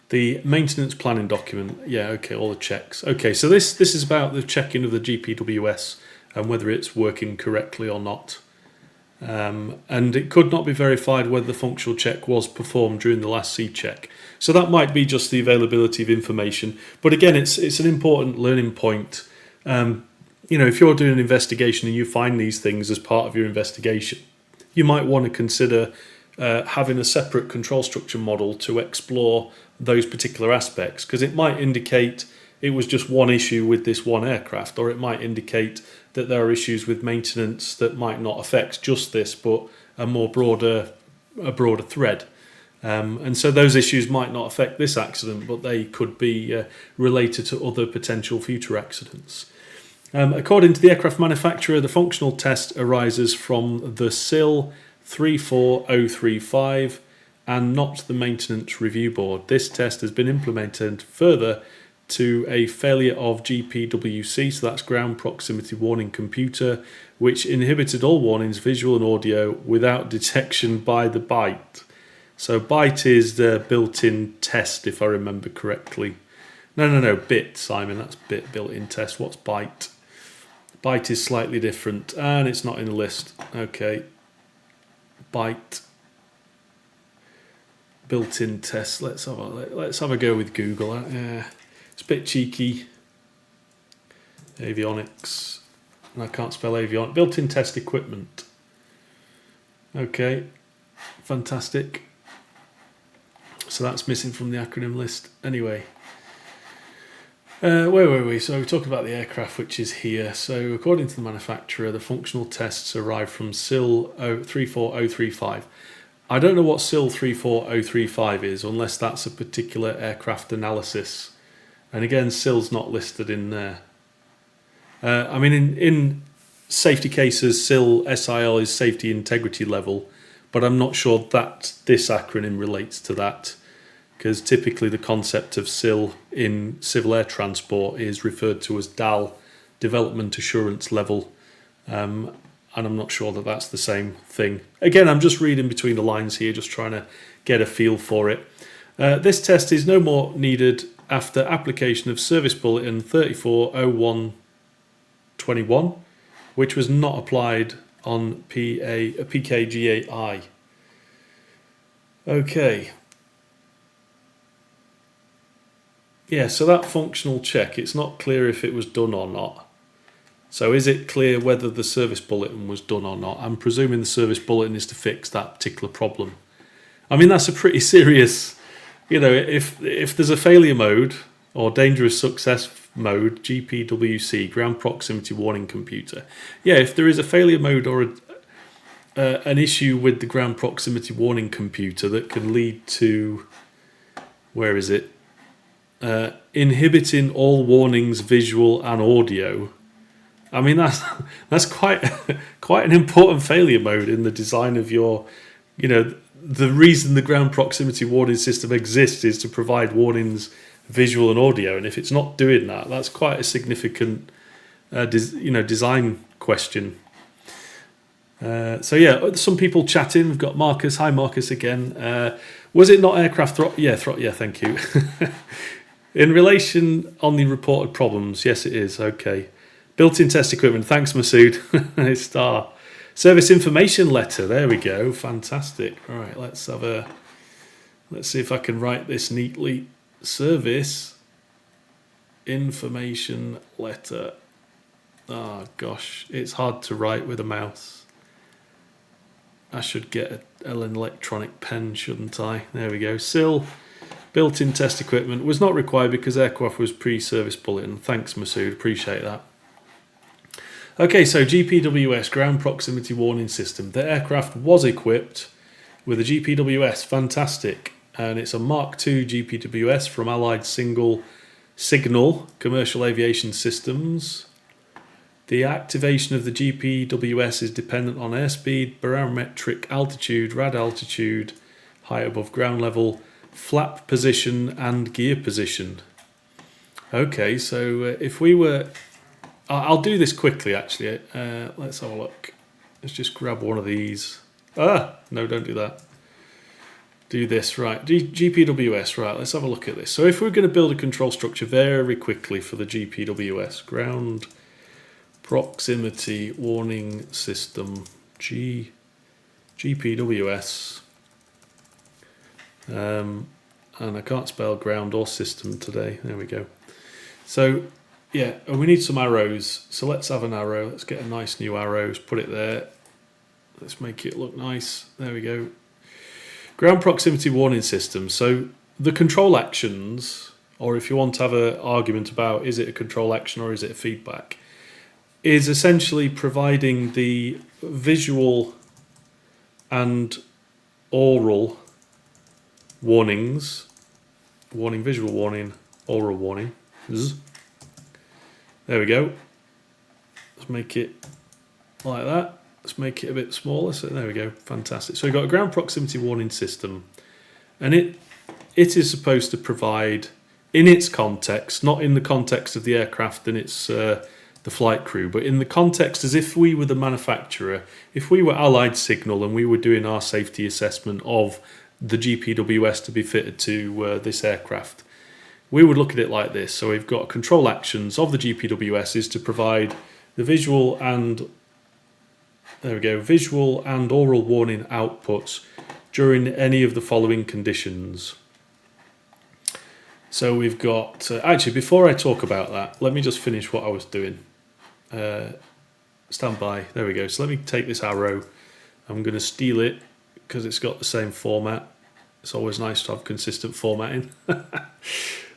[SPEAKER 1] The maintenance planning document. Yeah, okay, all the checks. Okay, so this is about the checking of the GPWS and whether it's working correctly or not. And it could not be verified whether the functional check was performed during the last C check. So that might be just the availability of information. But again, it's an important learning point. If you're doing an investigation and you find these things as part of your investigation, you might want to consider having a separate control structure model to explore those particular aspects, because it might indicate it was just one issue with this one aircraft, or it might indicate that there are issues with maintenance that might not affect just this, but a broader thread. And so those issues might not affect this accident, but they could be related to other potential future accidents. According to the aircraft manufacturer, the functional test arises from the SIL 34035 and not the maintenance review board. This test has been implemented further to a failure of GPWC, so that's ground proximity warning computer, which inhibited all warnings, visual and audio, without detection by the byte. So byte is the built-in test, if I remember correctly. No, bit, Simon, that's bit built-in test. What's byte? Byte is slightly different, and it's not in the list. Okay, byte. Built-in test. Let's have a go with Google. It's a bit cheeky. Avionics, and I can't spell avionics. Built-in test equipment. Okay, fantastic. So that's missing from the acronym list. Anyway, where were we? So we talked about the aircraft, which is here. So according to the manufacturer, the functional tests arrived from SIL 34035. I don't know what SIL 34035 is, unless that's a particular aircraft analysis. And again, SIL's not listed in there. I mean, in safety cases, SIL is safety integrity level, but I'm not sure that this acronym relates to that, because typically the concept of SIL in civil air transport is referred to as DAL, development assurance level, and I'm not sure that that's the same thing. Again, I'm just reading between the lines here, just trying to get a feel for it. This test is no more needed after application of Service Bulletin 340121, which was not applied on PKGAI. Okay. Yeah, so that functional check, it's not clear if it was done or not. So is it clear whether the service bulletin was done or not? I'm presuming the service bulletin is to fix that particular problem. I mean, that's a pretty serious, if there's a failure mode or dangerous success mode, GPWC, ground proximity warning computer. Yeah, if there is a failure mode or an issue with the ground proximity warning computer that can lead to, where is it? Inhibiting all warnings, visual and audio. I mean, that's quite an important failure mode in the design of your, the reason the ground proximity warning system exists is to provide warnings, visual and audio. And if it's not doing that, that's quite a significant, design question. So yeah, some people chatting. We've got Marcus. Hi, Marcus again. Was it not aircraft throttle? Yeah, yeah, thank you. In relation on the reported problems, yes, it is. Okay. Built-in test equipment. Thanks, Masood. Star. Service information letter. There we go. Fantastic. All right, let's see if I can write this neatly. Service information letter. Oh gosh, it's hard to write with a mouse. I should get an electronic pen, shouldn't I? There we go. SIL. Built-in test equipment was not required because aircraft was pre-service bulletin. Thanks, Masood. Appreciate that. Okay, so GPWS, ground proximity warning system. The aircraft was equipped with a GPWS, fantastic. And it's a Mark II GPWS from Allied Single Signal Commercial Aviation Systems. The activation of the GPWS is dependent on airspeed, barometric altitude, rad altitude, height above ground level, flap position and gear position. Okay, so if we were... I'll do this quickly, actually. Let's have a look. Let's just grab one of these. No, don't do that. Do this, right. GPWS, right. Let's have a look at this. So if we're going to build a control structure very quickly for the GPWS, ground proximity warning system, GPWS. And I can't spell ground or system today. There we go. So... yeah, and we need some arrows. So let's have an arrow. Let's get a nice new arrow. Put it there. Let's make it look nice. There we go. Ground proximity warning system. So the control actions, or if you want to have an argument about is it a control action or is it a feedback, is essentially providing the visual and oral warnings. Warning, visual warning, oral warning. There we go. Let's make it like that. Let's make it a bit smaller. So there we go. Fantastic. So we've got a ground proximity warning system, and it is supposed to provide, in its context, not in the context of the aircraft and its the flight crew, but in the context as if we were the manufacturer, if we were Allied Signal and we were doing our safety assessment of the GPWS to be fitted to this aircraft. We would look at it like this. So we've got control actions of the GPWS is to provide the visual and, there we go, visual and oral warning outputs during any of the following conditions. So we've got, actually before I talk about that, let me just finish what I was doing. Stand by, there we go. So let me take this arrow. I'm going to steal it because it's got the same format. It's always nice to have consistent formatting.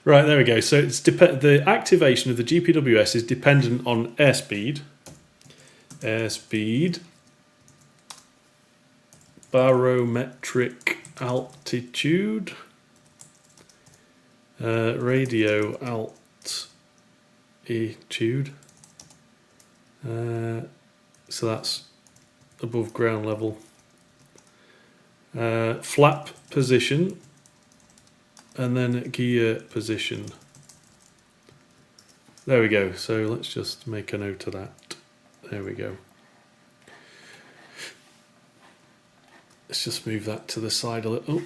[SPEAKER 1] Right, there we go. So it's the activation of the GPWS is dependent on airspeed, barometric altitude, radio altitude. So that's above ground level. Flap position. And then gear position. There we go. So let's just make a note of that. There we go. Let's just move that to the side a little. Oh.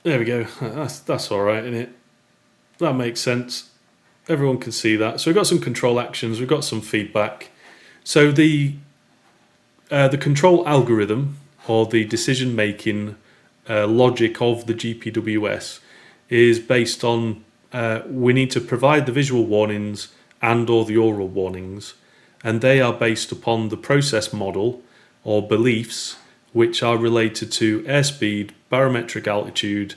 [SPEAKER 1] There we go. That's all right, isn't it? That makes sense. Everyone can see that. So we've got some control actions. We've got some feedback. So the control algorithm or the decision making logic of the GPWS is based on we need to provide the visual warnings and or the oral warnings, and they are based upon the process model or beliefs which are related to airspeed, barometric altitude,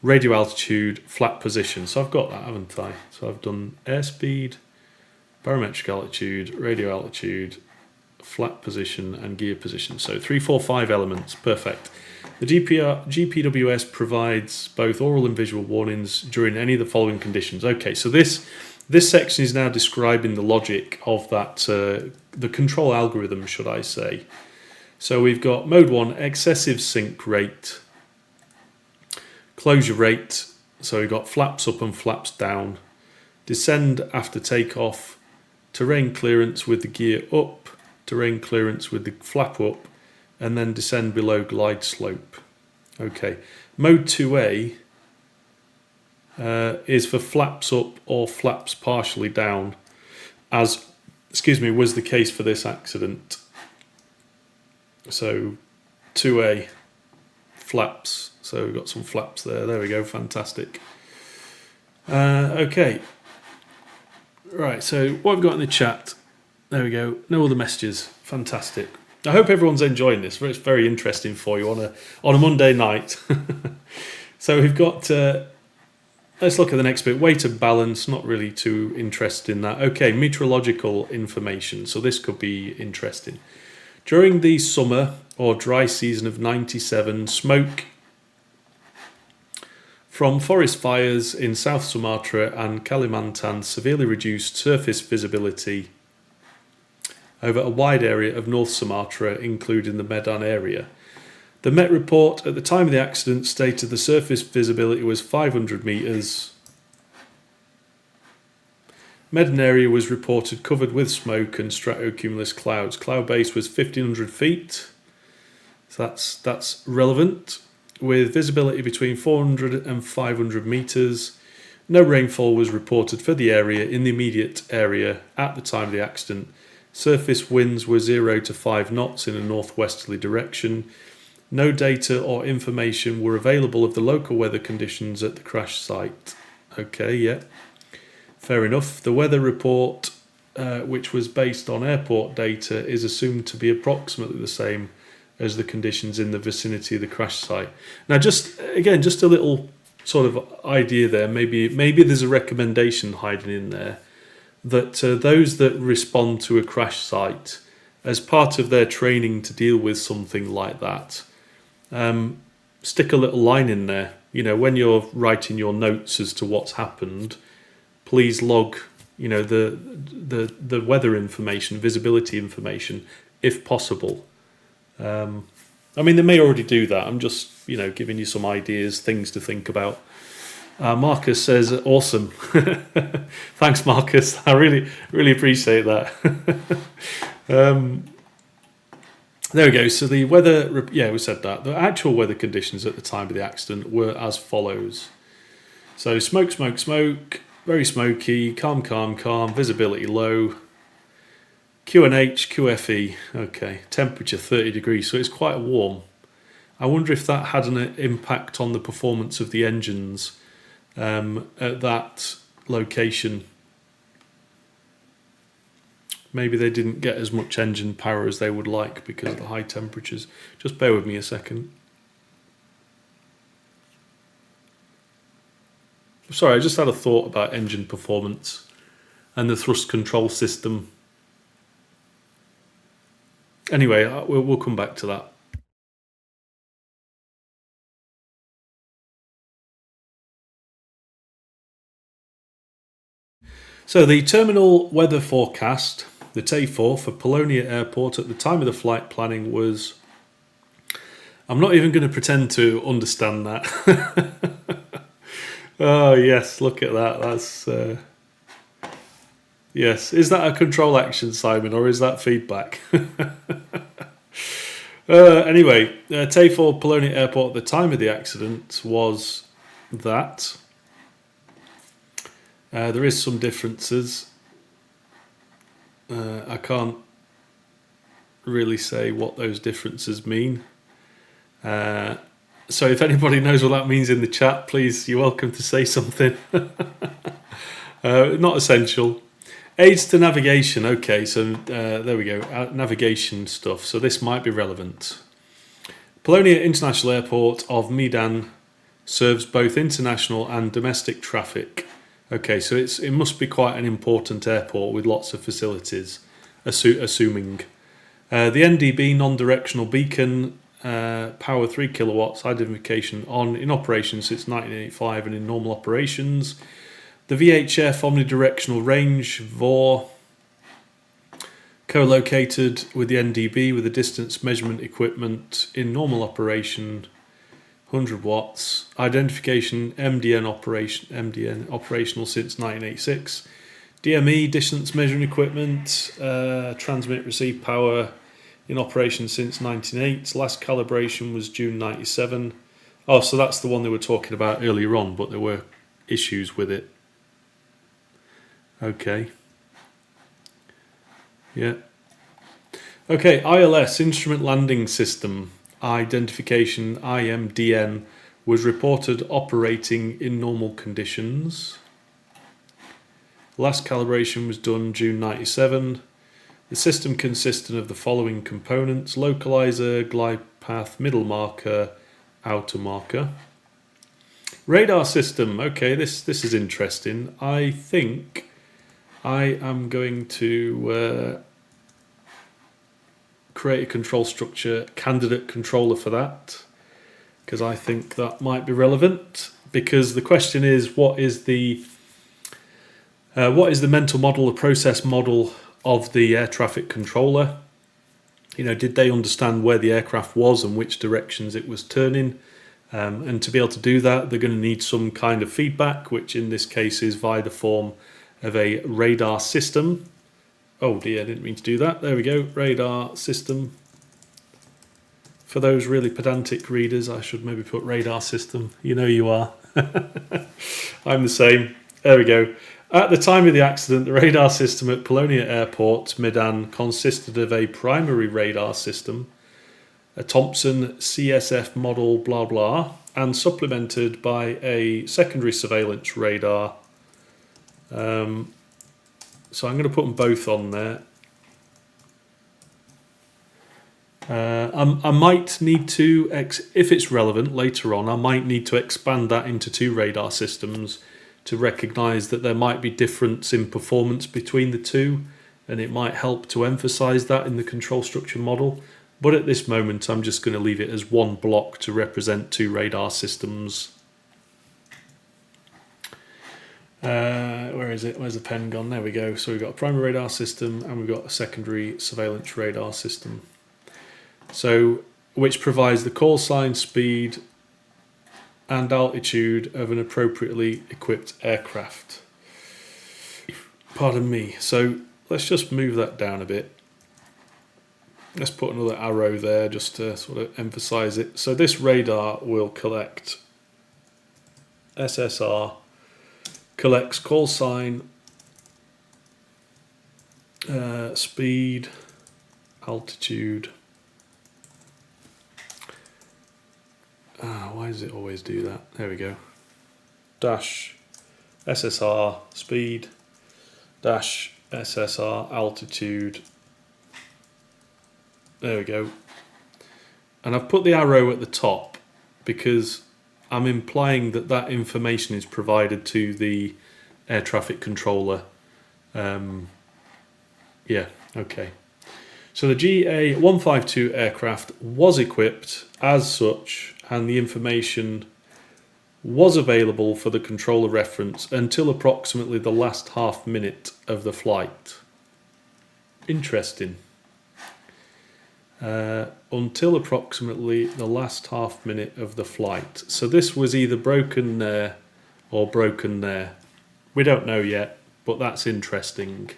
[SPEAKER 1] radio altitude, flap position. So I've got that, haven't I? So I've done airspeed, barometric altitude, radio altitude, flap position and gear position. So 3, 4, 5 elements, perfect. The GPWS provides both oral and visual warnings during any of the following conditions. Okay, so this section is now describing the logic of that, the control algorithm, should I say. So we've got mode 1, excessive sink rate, closure rate, so we've got flaps up and flaps down, descend after takeoff, terrain clearance with the gear up, terrain clearance with the flap up, and then descend below glide slope. Okay, mode 2A is for flaps up or flaps partially down, as, was the case for this accident. So 2A, flaps, so we've got some flaps there we go, fantastic. Okay, right, so what we've got in the chat, there we go, no other messages, fantastic. I hope everyone's enjoying this. It's very interesting for you on a Monday night. So we've got, let's look at the next bit. Weight and balance, not really too interested in that. Okay, meteorological information. So this could be interesting. During the summer or dry season of 97, smoke from forest fires in South Sumatra and Kalimantan severely reduced surface visibility over a wide area of North Sumatra, including the Medan area. The Met report at the time of the accident stated the surface visibility was 500 metres. Medan area was reported covered with smoke and stratocumulus clouds. Cloud base was 1,500 feet. So that's relevant. With visibility between 400 and 500 metres. No rainfall was reported for the area in the immediate area at the time of the accident. Surface winds were 0 to 5 knots in a northwesterly direction. No data or information were available of the local weather conditions at the crash site. Okay, yeah, fair enough. The weather report, which was based on airport data, is assumed to be approximately the same as the conditions in the vicinity of the crash site. Now, just a little sort of idea there. Maybe there's a recommendation hiding in there, that those that respond to a crash site as part of their training to deal with something like that, stick a little line in there. You know, when you're writing your notes as to what's happened, please log, you know, the weather information, visibility information, if possible. I mean, they may already do that. I'm just, you know, giving you some ideas, things to think about. Marcus says, awesome. Thanks, Marcus. I really appreciate that. There we go. So the weather, yeah, we said that. The actual weather conditions at the time of the accident were as follows. So smoke, smoke, smoke, very smoky, calm, calm, calm, visibility low, QNH, QFE, okay, temperature 30 degrees, so it's quite warm. I wonder if that had an impact on the performance of the engines at that location. Maybe they didn't get as much engine power as they would like because of the high temperatures. Just bear with me a second. Sorry, I just had a thought about engine performance and the thrust control system. Anyway, we'll come back to that. So the terminal weather forecast, the TAFOR for Polonia Airport at the time of the flight planning was... I'm not even going to pretend to understand that. Oh yes, look at that. That's... Yes, is that a control action, Simon, or is that feedback? Anyway, TAFOR Polonia Airport at the time of the accident was that. There is some differences. I can't really say what those differences mean. So if anybody knows what that means in the chat, please, you're welcome to say something. Not essential. Aids to navigation. Okay, so there we go. Navigation stuff. So this might be relevant. Polonia International Airport of Medan serves both international and domestic traffic. Okay, so it must be quite an important airport with lots of facilities, assuming. The NDB, non-directional beacon, power 3 kilowatts, identification on, in operation since 1985 and in normal operations. The VHF omnidirectional range, VOR, co-located with the NDB with the distance measurement equipment in normal operation, 100 watts. Identification MDN operational since 1986. DME, distance measuring equipment, transmit receive power in operation since 1998. Last calibration was June 97. Oh, so that's the one they were talking about earlier on, but there were issues with it. Okay. Yeah. Okay, ILS, Instrument Landing System, identification IMDN, was reported operating in normal conditions. Last calibration was done June 97. The system consisted of the following components: localizer, glide path, middle marker, outer marker. Radar system, okay, this is interesting. I think I am going to create a control structure candidate controller for that, because I think that might be relevant, because the question is what is the mental model, the process model of the air traffic controller? You know, did they understand where the aircraft was and which directions it was turning? And to be able to do that, they're going to need some kind of feedback, which in this case is via the form of a radar system. Oh dear, I didn't mean to do that. There we go, radar system. For those really pedantic readers, I should maybe put radar system. You know you are. I'm the same. There we go. At the time of the accident, the radar system at Polonia Airport, Medan, consisted of a primary radar system, a Thompson CSF model, blah blah, and supplemented by a secondary surveillance radar. So I'm going to put them both on there. I might need to, if it's relevant later on, I might need to expand that into 2 radar systems to recognise that there might be difference in performance between the two, and it might help to emphasise that in the control structure model. But at this moment, I'm just going to leave it as one block to represent 2 radar systems. Where is it? Where's the pen gone? There we go. So we've got a primary radar system and we've got a secondary surveillance radar system. So, which provides the call sign, speed and altitude of an appropriately equipped aircraft. Pardon me. So let's just move that down a bit. Let's put another arrow there just to sort of emphasize it. So this radar will collect SSR, collects call sign, speed, altitude. Why does it always do that? There we go. Dash SSR, speed, dash SSR, altitude. There we go. And I've put the arrow at the top because I'm implying that that information is provided to the air traffic controller. Yeah, okay. So the GA152 aircraft was equipped as such, and the information was available for the controller reference until approximately the last half minute of the flight. Interesting. Until approximately the last half minute of the flight. So this was either broken there or broken there. We don't know yet, but that's interesting.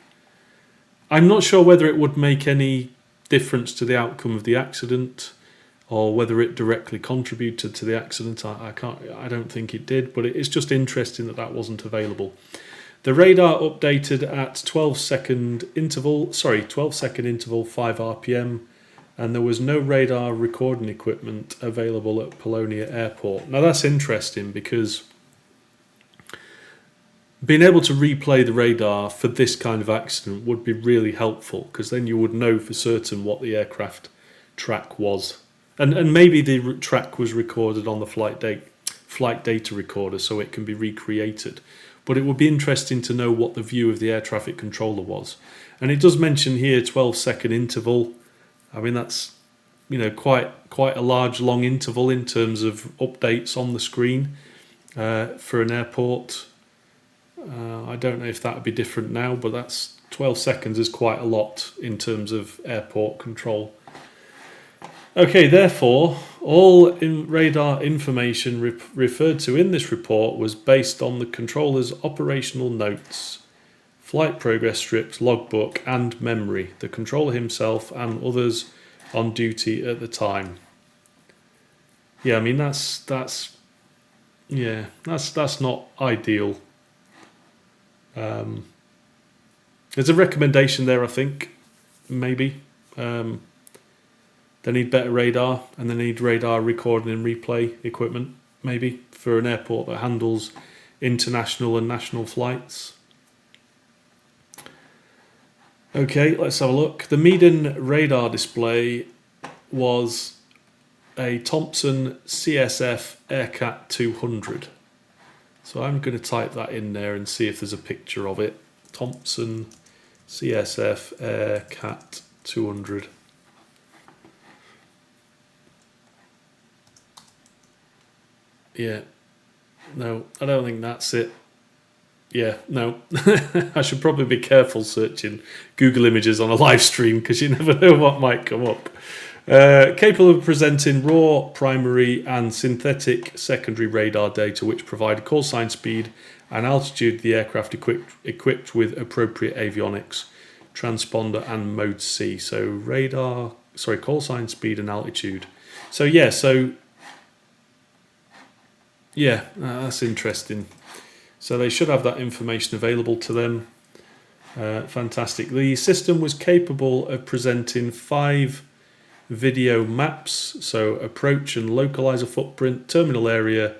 [SPEAKER 1] I'm not sure whether it would make any difference to the outcome of the accident or whether it directly contributed to the accident. I don't think it did, but it's just interesting that that wasn't available. The radar updated at 12-second interval, 5 RPM, and there was no radar recording equipment available at Polonia Airport. Now that's interesting because being able to replay the radar for this kind of accident would be really helpful, because then you would know for certain what the aircraft track was. And maybe the track was recorded on the flight flight data recorder so it can be recreated. But it would be interesting to know what the view of the air traffic controller was. And it does mention here 12-second interval. I mean, that's, you know, quite a large long interval in terms of updates on the screen for an airport. I don't know if that would be different now, but that's 12 seconds is quite a lot in terms of airport control. Okay, therefore, all radar information referred to in this report was based on the controller's operational notes, flight progress strips, logbook, and memory, the controller himself and others on duty at the time. Yeah, I mean that's not ideal. There's a recommendation there, I think, maybe. They need better radar, and they need radar recording and replay equipment, maybe, for an airport that handles international and national flights. Okay, let's have a look. The Meaden radar display was a Thompson CSF Aircat 200. So I'm going to type that in there and see if there's a picture of it. Thompson CSF Aircat 200. Yeah, no, I don't think that's it. Yeah, no. I should probably be careful searching Google Images on a live stream because you never know what might come up. Capable of presenting raw, primary and synthetic secondary radar data which provide call sign speed and altitude of the aircraft equipped with appropriate avionics, transponder and mode C. So call sign speed and altitude. Yeah, that's interesting. So they should have that information available to them. Fantastic. The system was capable of presenting 5 video maps, so approach and localizer footprint, terminal area,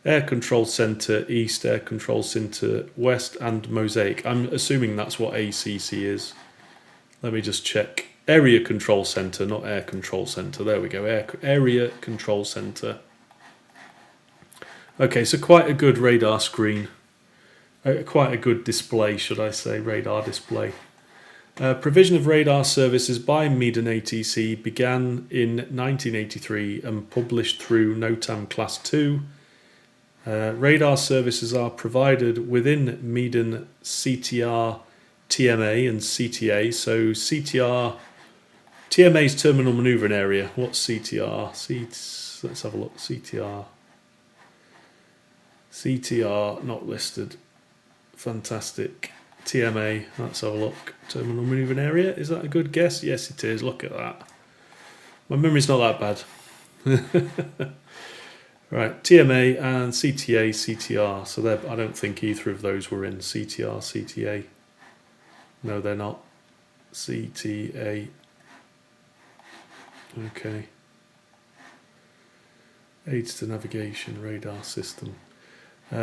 [SPEAKER 1] air control center east, air control center west, and mosaic. I'm assuming that's what ACC is. Let me just check. Area control center, not air control center. There we go. Area control center. Okay, so quite a good radar screen. Quite a good display, should I say, radar display. Provision of radar services by Meaden ATC began in 1983 and published through NOTAM Class 2. Radar services are provided within Meaden CTR, TMA and CTA. So CTR, TMA's terminal manoeuvring area. What's CTR? Let's have a look. CTR not listed. Fantastic. TMA, let's have a look. Terminal manoeuvring area. Is that a good guess? Yes, it is. Look at that. My memory's not that bad. Right, TMA and CTA, CTR. So I don't think either of those were in CTR, CTA. No, they're not. CTA. Okay. Aids to navigation radar system.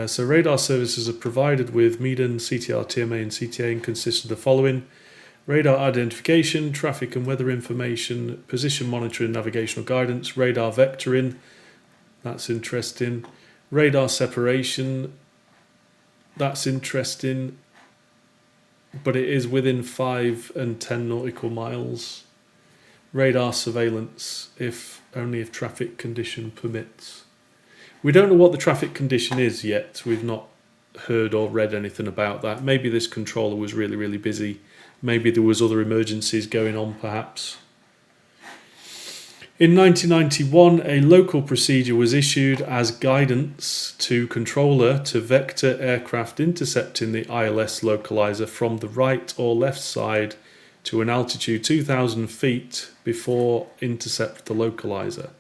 [SPEAKER 1] So radar services are provided with Meaden, CTR, TMA and CTA and consist of the following: radar identification, traffic and weather information, position monitoring, navigational guidance, radar vectoring, that's interesting, radar separation, that's interesting, but it is within 5 and 10 nautical miles, radar surveillance, only if traffic condition permits. We don't know what the traffic condition is yet. We've not heard or read anything about that. Maybe this controller was really, really busy. Maybe there was other emergencies going on, perhaps. In 1991, a local procedure was issued as guidance to controller to vector aircraft intercepting the ILS localizer from the right or left side to an altitude 2,000 feet before intercept the localizer.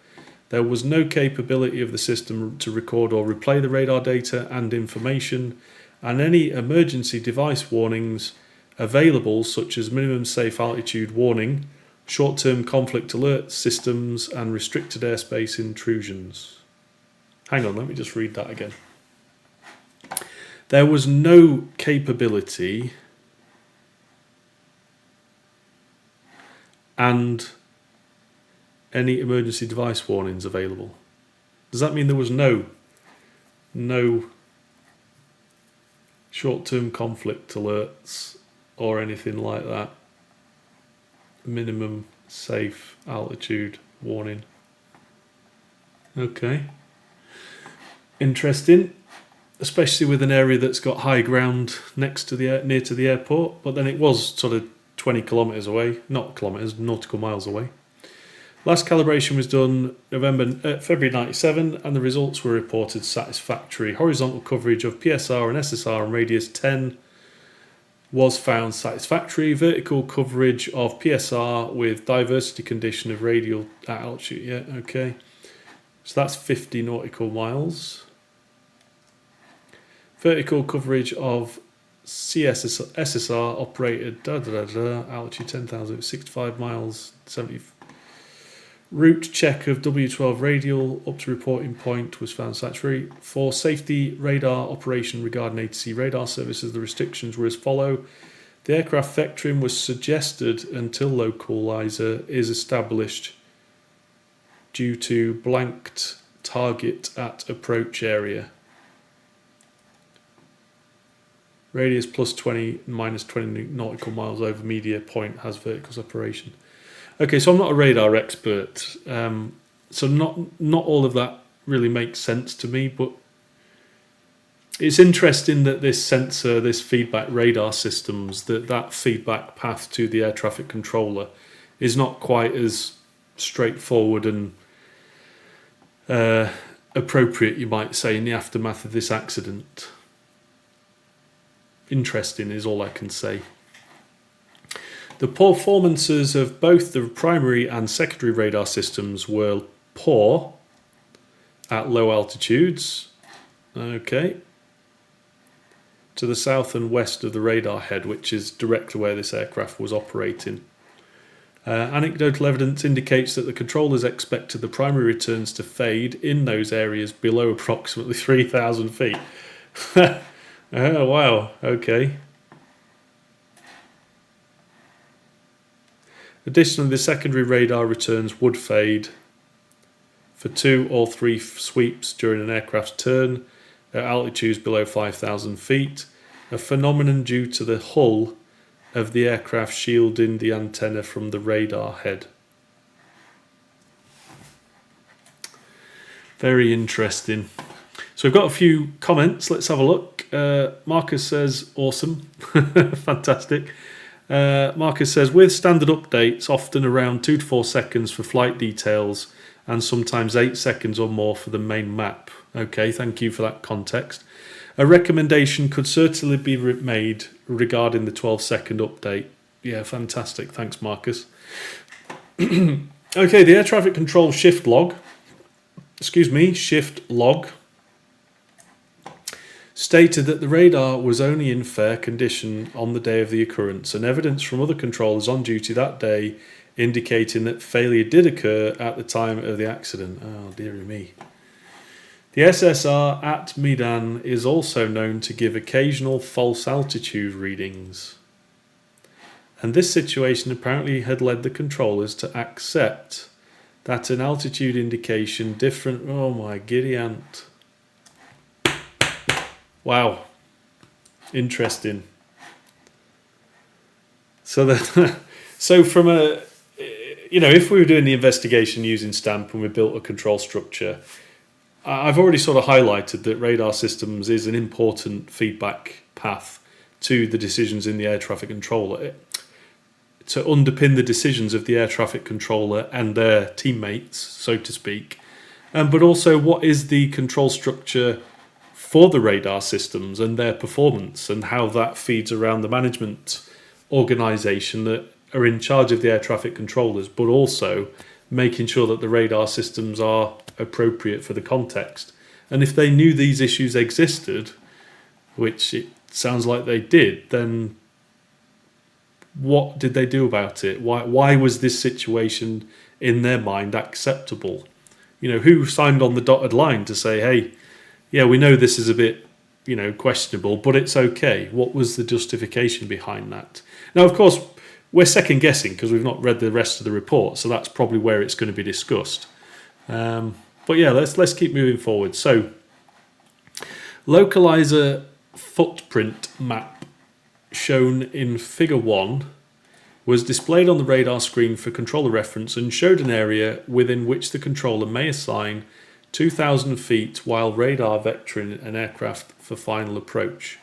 [SPEAKER 1] There was no capability of the system to record or replay the radar data and information, and any emergency device warnings available, such as minimum safe altitude warning, short-term conflict alert systems, and restricted airspace intrusions. Hang on, let me just read that again. There was no capability and any emergency device warnings available. Does that mean there was no No short-term conflict alerts or anything like that. Minimum safe altitude warning. Okay. Interesting. Especially with an area that's got high ground next to the near to the airport, but then it was sort of 20 kilometres away, not kilometres, nautical miles away. Last calibration was done February 97, and the results were reported satisfactory. Horizontal coverage of PSR and SSR and radius 10 was found satisfactory. Vertical coverage of PSR with diversity condition of radial at altitude. Yeah, okay. So that's 50 nautical miles. Vertical coverage of SSR operated altitude 10,000, 65 miles, 70. Route check of W12 radial up to reporting point was found satisfactory. For safety radar operation regarding ATC radar services, the restrictions were as follow. The aircraft vectoring was suggested until localizer is established due to blanked target at approach area. Radius plus 20 minus 20 nautical miles over media point has vertical separation. Okay, so I'm not a radar expert, so not all of that really makes sense to me, but it's interesting that this sensor, this feedback radar systems, that feedback path to the air traffic controller is not quite as straightforward and appropriate, you might say, in the aftermath of this accident. Interesting is all I can say. The performances of both the primary and secondary radar systems were poor at low altitudes. Okay. To the south and west of the radar head, which is directly where this aircraft was operating. Anecdotal evidence indicates that the controllers expected the primary returns to fade in those areas below approximately 3,000 feet. Oh, wow. Okay. Additionally, the secondary radar returns would fade for 2 or 3 sweeps during an aircraft's turn at altitudes below 5,000 feet, a phenomenon due to the hull of the aircraft shielding the antenna from the radar head. Very interesting. So we've got a few comments. Let's have a look. Marcus says, awesome. Fantastic. Marcus says, with standard updates, often around 2 to 4 seconds for flight details and sometimes 8 seconds or more for the main map. Okay, thank you for that context. A recommendation could certainly be made regarding the 12-second update. Yeah, fantastic. Thanks, Marcus. Okay, the air traffic control shift log stated that the radar was only in fair condition on the day of the occurrence, and evidence from other controllers on duty that day indicating that failure did occur at the time of the accident. Oh, dearie me. The SSR at Medan is also known to give occasional false altitude readings, and this situation apparently had led the controllers to accept that an altitude indication different... Oh my giddy aunt. Wow, interesting. So from a, if we were doing the investigation using STAMP and we built a control structure, I've already sort of highlighted that radar systems is an important feedback path to the decisions in the air traffic controller, to underpin the decisions of the air traffic controller and their teammates, so to speak. But also, what is the control structure for the radar systems and their performance, and how that feeds around the management organisation that are in charge of the air traffic controllers, but also making sure that the radar systems are appropriate for the context. And if they knew these issues existed, which it sounds like they did, then what did they do about it? Why was this situation in their mind acceptable? Who signed on the dotted line to say, hey, yeah, we know this is a bit, questionable, but it's okay. What was the justification behind that? Now, of course, we're second guessing because we've not read the rest of the report, so that's probably where it's going to be discussed. But yeah, let's keep moving forward. So Localizer footprint map shown in figure 1 was displayed on the radar screen for controller reference and showed an area within which the controller may assign 2,000 feet while radar vectoring an aircraft for final approach.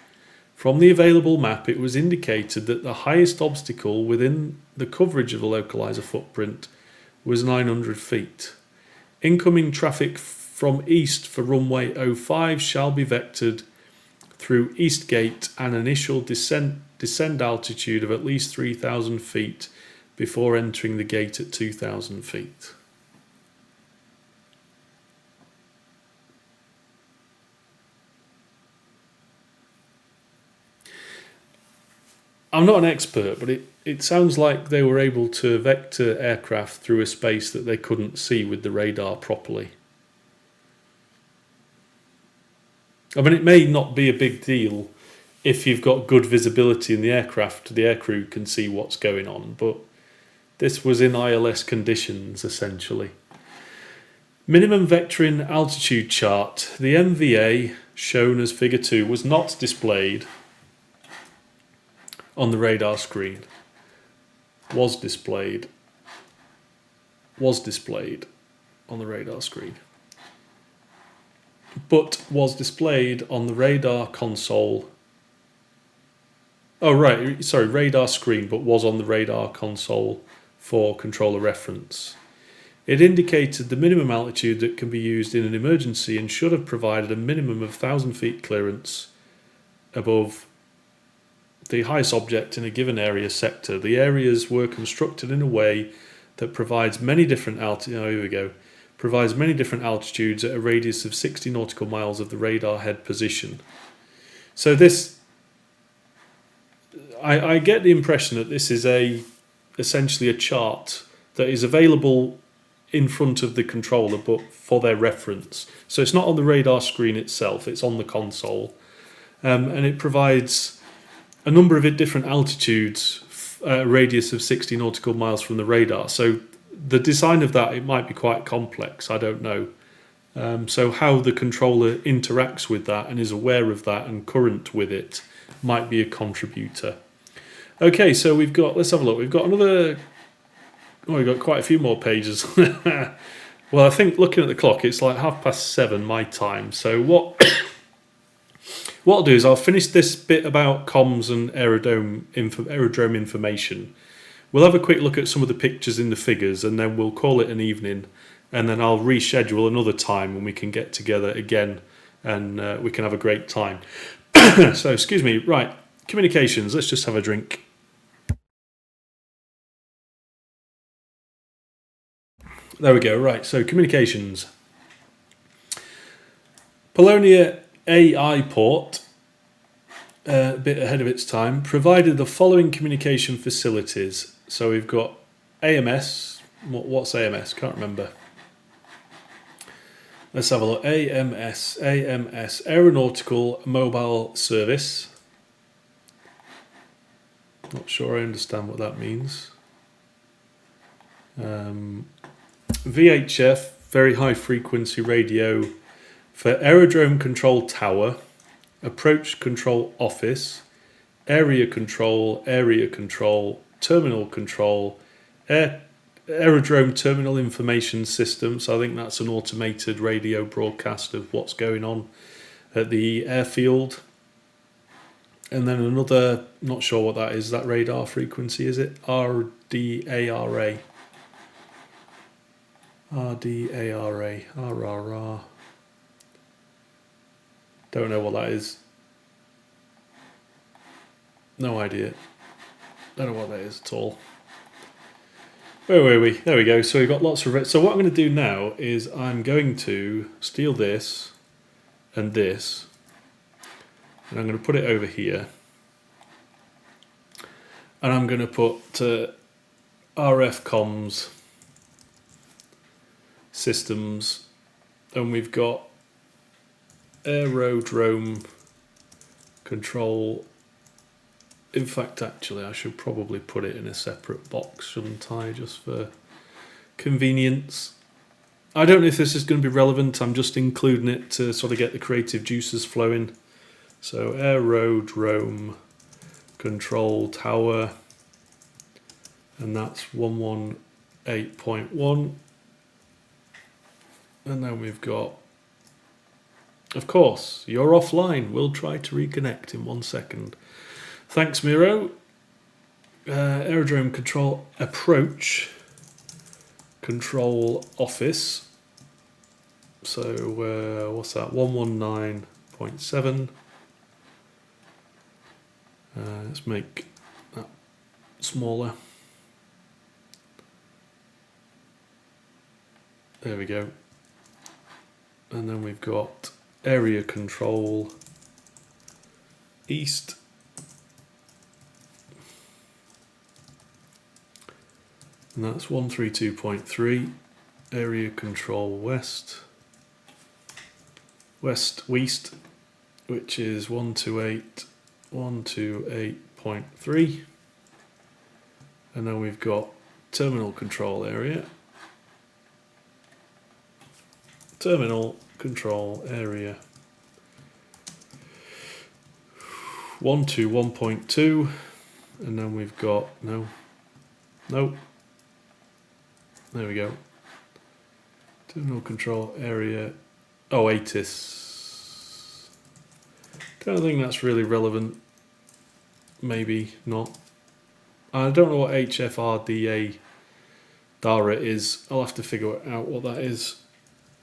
[SPEAKER 1] From the available map, it was indicated that the highest obstacle within the coverage of the localizer footprint was 900 feet. Incoming traffic from east for runway 05 shall be vectored through East Gate and initial descend altitude of at least 3,000 feet before entering the gate at 2,000 feet. I'm not an expert, but it sounds like they were able to vector aircraft through a space that they couldn't see with the radar properly. I mean, it may not be a big deal if you've got good visibility in the aircraft, the aircrew can see what's going on, but this was in ILS conditions, essentially. Minimum vectoring altitude chart. The MVA, shown as figure 2, was not displayed on the radar screen. Was displayed on the radar screen. But was displayed on the radar console. Oh right, sorry, radar screen, but was on the radar console for controller reference. It indicated the minimum altitude that can be used in an emergency and should have provided a minimum of 1,000 feet clearance above the highest object in a given area sector. The areas were constructed in a way that provides many different provides many different altitudes at a radius of 60 nautical miles of the radar head position. So this, I get the impression that this is essentially a chart that is available in front of the controller, but for their reference. So it's not on the radar screen itself; it's on the console, and it provides a number of different altitudes, a radius of 60 nautical miles from the radar. So the design of that, it might be quite complex, I don't know. So how the controller interacts with that and is aware of that and current with it might be a contributor. Okay, so we've got, let's have a look. We've got another, we've got quite a few more pages. Well, I think looking at the clock, it's like 7:30 my time. So what I'll do is I'll finish this bit about comms and aerodrome information. We'll have a quick look at some of the pictures in the figures and then we'll call it an evening, and then I'll reschedule another time when we can get together again and we can have a great time. So, excuse me, right, communications, let's just have a drink. There we go, right, so communications. Polonia AI port, a bit ahead of its time, provided the following communication facilities. So we've got AMS. What's AMS? Can't remember. Let's have a look. AMS, Aeronautical Mobile Service. Not sure I understand what that means. VHF, Very High Frequency Radio, for Aerodrome Control Tower, Approach Control Office, Area Control, Terminal Control, Aerodrome Terminal Information System. So I think that's an automated radio broadcast of what's going on at the airfield. And then another, not sure what that is, that radar frequency, is it? RDARA. RDARA. Don't know what that is. No idea. Don't know what that is at all. Where were we? There we go. So we've got lots of... So what I'm going to do now is I'm going to steal this and this, and I'm going to put it over here. And I'm going to put RF comms systems, and we've got aerodrome control. In fact, actually, I should probably put it in a separate box, shouldn't I, just for convenience. I don't know if this is going to be relevant. I'm just including it to sort of get the creative juices flowing. So aerodrome control tower, and that's 118.1. And then we've got, of course, you're offline. We'll try to reconnect in 1 second. Thanks, Miro. Aerodrome control approach control office. So what's that? 119.7. Let's make that smaller. There we go. And then we've got area control east. And that's 132.3. Area control west. West, which is 128.3. And then we've got terminal control area. Terminal control area 121.2, and then we've got no, there we go. Terminal control area, ATIS. Don't think that's really relevant. Maybe not. I don't know what HFRDA DARA is. I'll have to figure out what that is.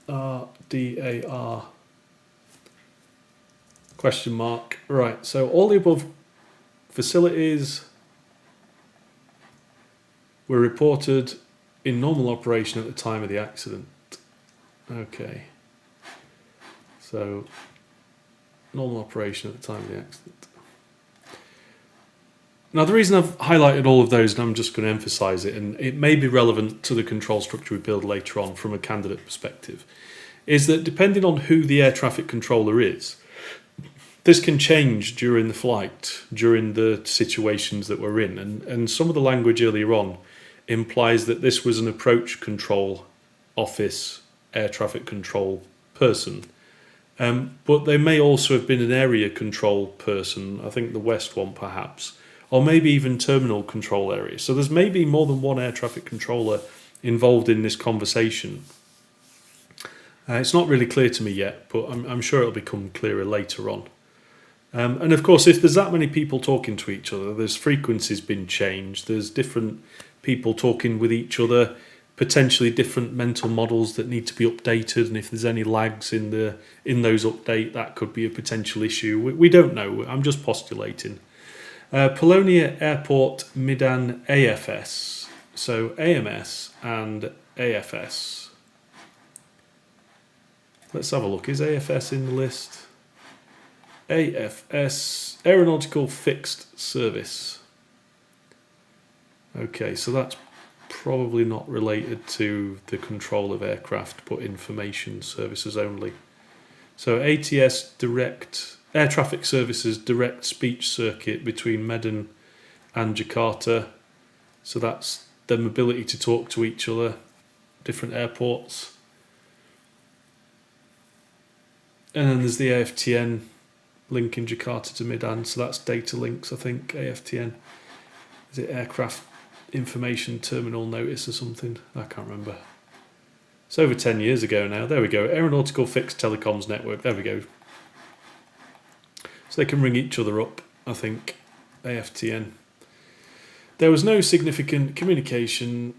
[SPEAKER 1] RDAR question mark. Right, so all the above facilities were reported in normal operation at the time of the accident. Okay, so normal operation at the time of the accident. Now the reason I've highlighted all of those, and I'm just going to emphasize it, and it may be relevant to the control structure we build later on from a candidate perspective, is that depending on who the air traffic controller is, this can change during the flight, during the situations that we're in. And some of the language earlier on implies that this was an approach control office air traffic control person. But they may also have been an area control person, I think the west one perhaps, or maybe even terminal control area. So there's maybe more than one air traffic controller involved in this conversation. It's not really clear to me yet, but I'm sure it'll become clearer later on. And of course, if there's that many people talking to each other, there's frequencies been changed, there's different people talking with each other, potentially different mental models that need to be updated, and if there's any lags in those updates, that could be a potential issue. We don't know, I'm just postulating. Polonia Airport Medan AFS, so AMS and AFS. Let's have a look, is AFS in the list? AFS, Aeronautical Fixed Service. Okay, so that's probably not related to the control of aircraft, but information services only. So ATS Direct, Air Traffic Services Direct Speech Circuit between Medan and Jakarta. So that's the ability to talk to each other, different airports. And then there's the AFTN linking Jakarta to Medan, so that's data links, I think, AFTN. Is it Aircraft Information Terminal Notice or something? I can't remember. It's over 10 years ago now. There we go. Aeronautical Fixed Telecoms Network. There we go. So they can ring each other up, I think, AFTN. There was no significant communication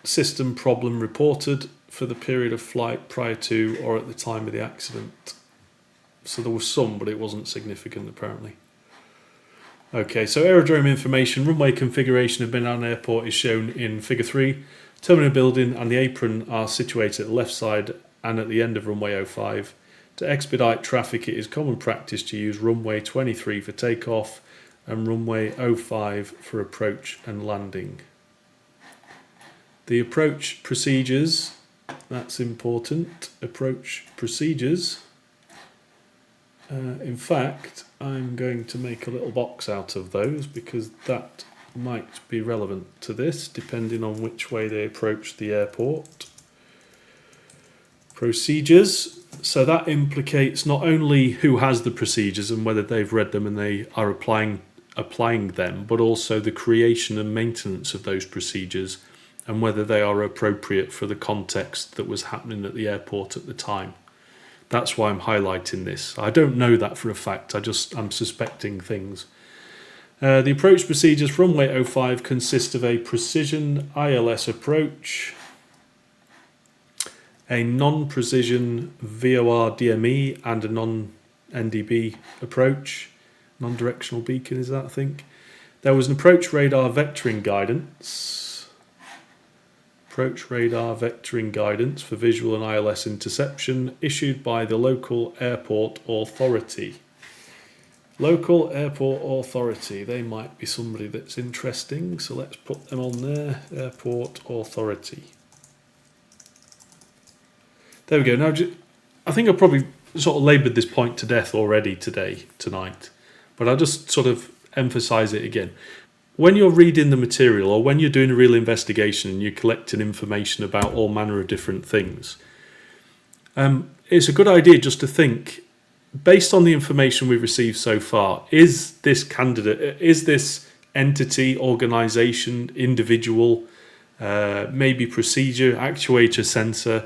[SPEAKER 1] system problem reported for the period of flight prior to or at the time of the accident. So there was some, but it wasn't significant apparently. Okay, so aerodrome information, runway configuration of Medan Airport is shown in figure 3. Terminal building and the apron are situated at the left side and at the end of runway 05. To expedite traffic, it is common practice to use runway 23 for takeoff and runway 05 for approach and landing. The approach procedures, that's important, approach procedures. In fact, I'm going to make a little box out of those because that might be relevant to this, depending on which way they approach the airport. Procedures. So that implicates not only who has the procedures and whether they've read them and they are applying them, but also the creation and maintenance of those procedures and whether they are appropriate for the context that was happening at the airport at the time. That's why I'm highlighting this. I don't know that for a fact, I'm suspecting things. The approach procedures for runway 05 consist of a precision ILS approach, a non-precision VOR DME and a non-NDB approach. Non-directional beacon is that, I think. There was an approach radar vectoring guidance. Approach radar vectoring guidance for visual and ILS interception issued by the local airport authority. Local airport authority, they might be somebody that's interesting, so let's put them on there. Airport authority. There we go. Now, I think I've probably sort of laboured this point to death already tonight, but I'll just sort of emphasise it again. When you're reading the material or when you're doing a real investigation and you're collecting information about all manner of different things, it's a good idea just to think, based on the information we've received so far, is this candidate, is this entity, organisation, individual, maybe procedure, actuator, sensor,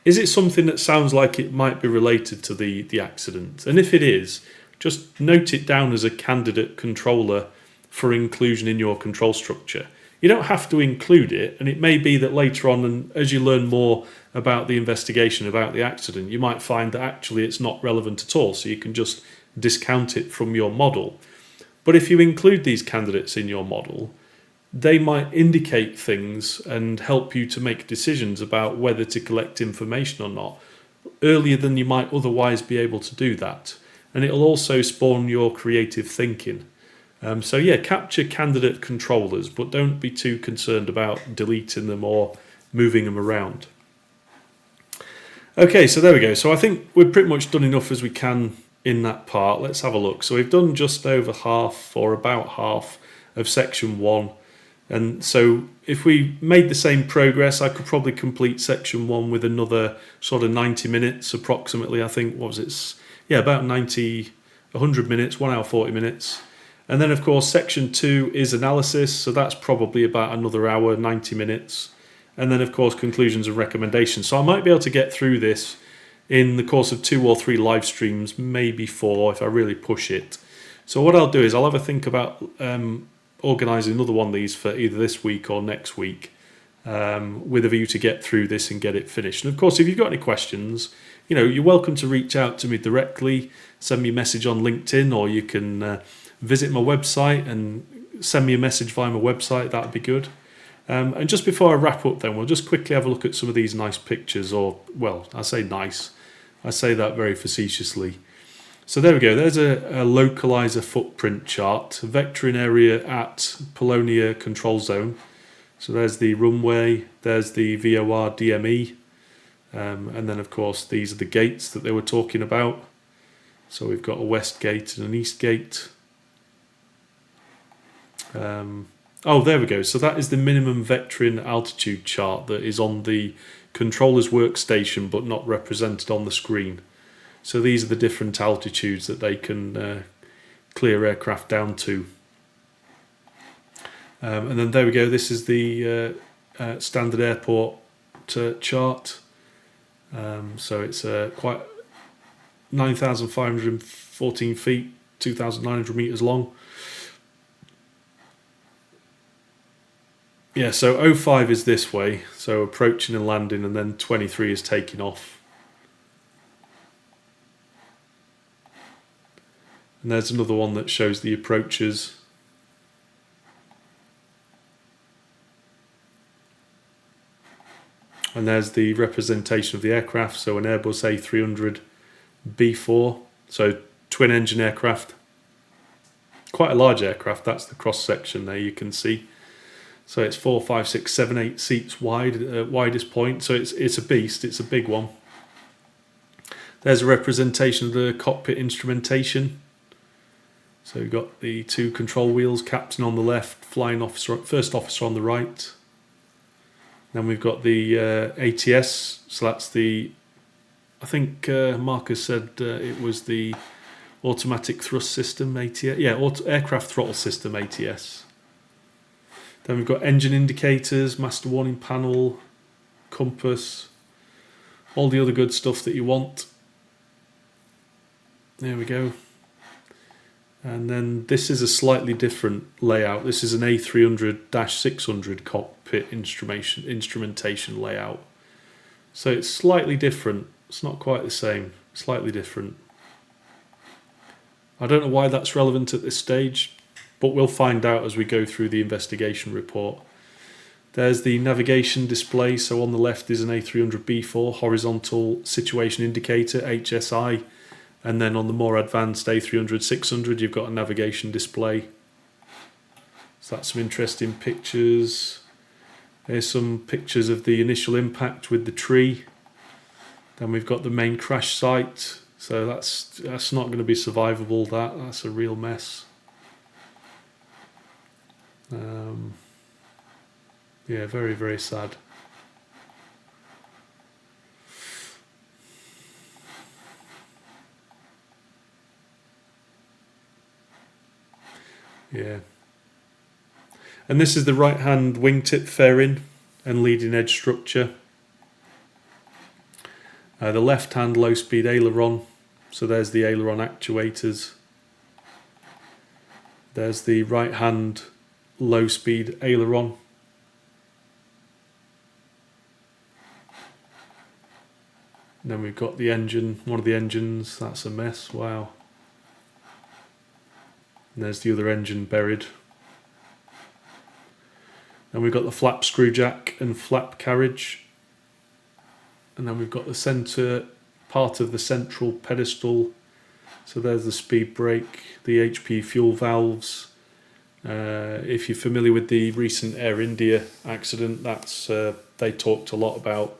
[SPEAKER 1] is it something that sounds like it might be related to the accident? And if it is, just note it down as a candidate controller for inclusion in your control structure. You don't have to include it, and it may be that later on, and as you learn more about the investigation, about the accident, you might find that actually it's not relevant at all, so you can just discount it from your model. But if you include these candidates in your model, they might indicate things and help you to make decisions about whether to collect information or not, earlier than you might otherwise be able to do that. And it'll also spawn your creative thinking. So yeah, capture candidate controllers, but don't be too concerned about deleting them or moving them around. Okay, so there we go. So I think we've pretty much done enough as we can in that part. Let's have a look. So we've done just over half, or about half, of section 1. And so if we made the same progress, I could probably complete section 1 with another sort of 90 minutes approximately. I think, what was it? Yeah, about 100 minutes, 1 hour 40 minutes. And then of course section 2 is analysis, so that's probably about another hour, 90 minutes. And then of course conclusions and recommendations. So I might be able to get through this in the course of 2 or 3 live streams, maybe 4 if I really push it. So what I'll do is I'll have a think about organising another one of these for either this week or next week, with a view to get through this and get it finished. And of course, if you've got any questions, you're welcome to reach out to me directly, send me a message on LinkedIn, or you can visit my website and send me a message via my website. That'd be good. And just before I wrap up then, we'll just quickly have a look at some of these nice pictures, or, well, I say nice, I say that very facetiously. So there we go, there's a localizer footprint chart, vectoring area at Polonia control zone. So there's the runway, there's the VOR DME, and then of course these are the gates that they were talking about. So we've got a west gate and an east gate. Oh, there we go, so that is the minimum vectoring altitude chart that is on the controller's workstation but not represented on the screen. So these are the different altitudes that they can clear aircraft down to. And then there we go, this is the standard airport chart. So it's quite 9,514 feet, 2,900 metres long. Yeah, so 05 is this way, so approaching and landing, and then 23 is taking off. And there's another one that shows the approaches. And there's the representation of the aircraft, so an Airbus A300 B4, so twin engine aircraft. Quite a large aircraft, that's the cross section there you can see. So it's 4, 5, 6, 7, 8 seats wide, widest point, so it's a beast, it's a big one. There's a representation of the cockpit instrumentation. So we've got the two control wheels, captain on the left, flying officer, first officer on the right. Then we've got the ATS, so that's the, I think Marcus said it was the automatic thrust system, ATS. Yeah, aircraft throttle system, ATS. Then we've got engine indicators, master warning panel, compass, all the other good stuff that you want. There we go. And then this is a slightly different layout. This is an A300-600 cockpit instrumentation layout. So it's slightly different. It's not quite the same, slightly different. I don't know why that's relevant at this stage, but we'll find out as we go through the investigation report. There's the navigation display. So on the left is an A300B4 horizontal situation indicator, HSI. And then on the more advanced A300-600, you've got a navigation display. So that's some interesting pictures. There's some pictures of the initial impact with the tree. Then we've got the main crash site. So that's not going to be survivable. That's a real mess. Yeah, very, very sad. Yeah. And this is the right hand wingtip fairing and leading edge structure. The left hand low speed aileron. So there's the aileron actuators. There's the right hand low speed aileron. And then we've got the engine, one of the engines. That's a mess, wow. And there's the other engine buried. And we've got the flap screw jack and flap carriage. And then we've got the centre part of the central pedestal. So there's the speed brake, the HP fuel valves. If you're familiar with the recent Air India accident, that's they talked a lot about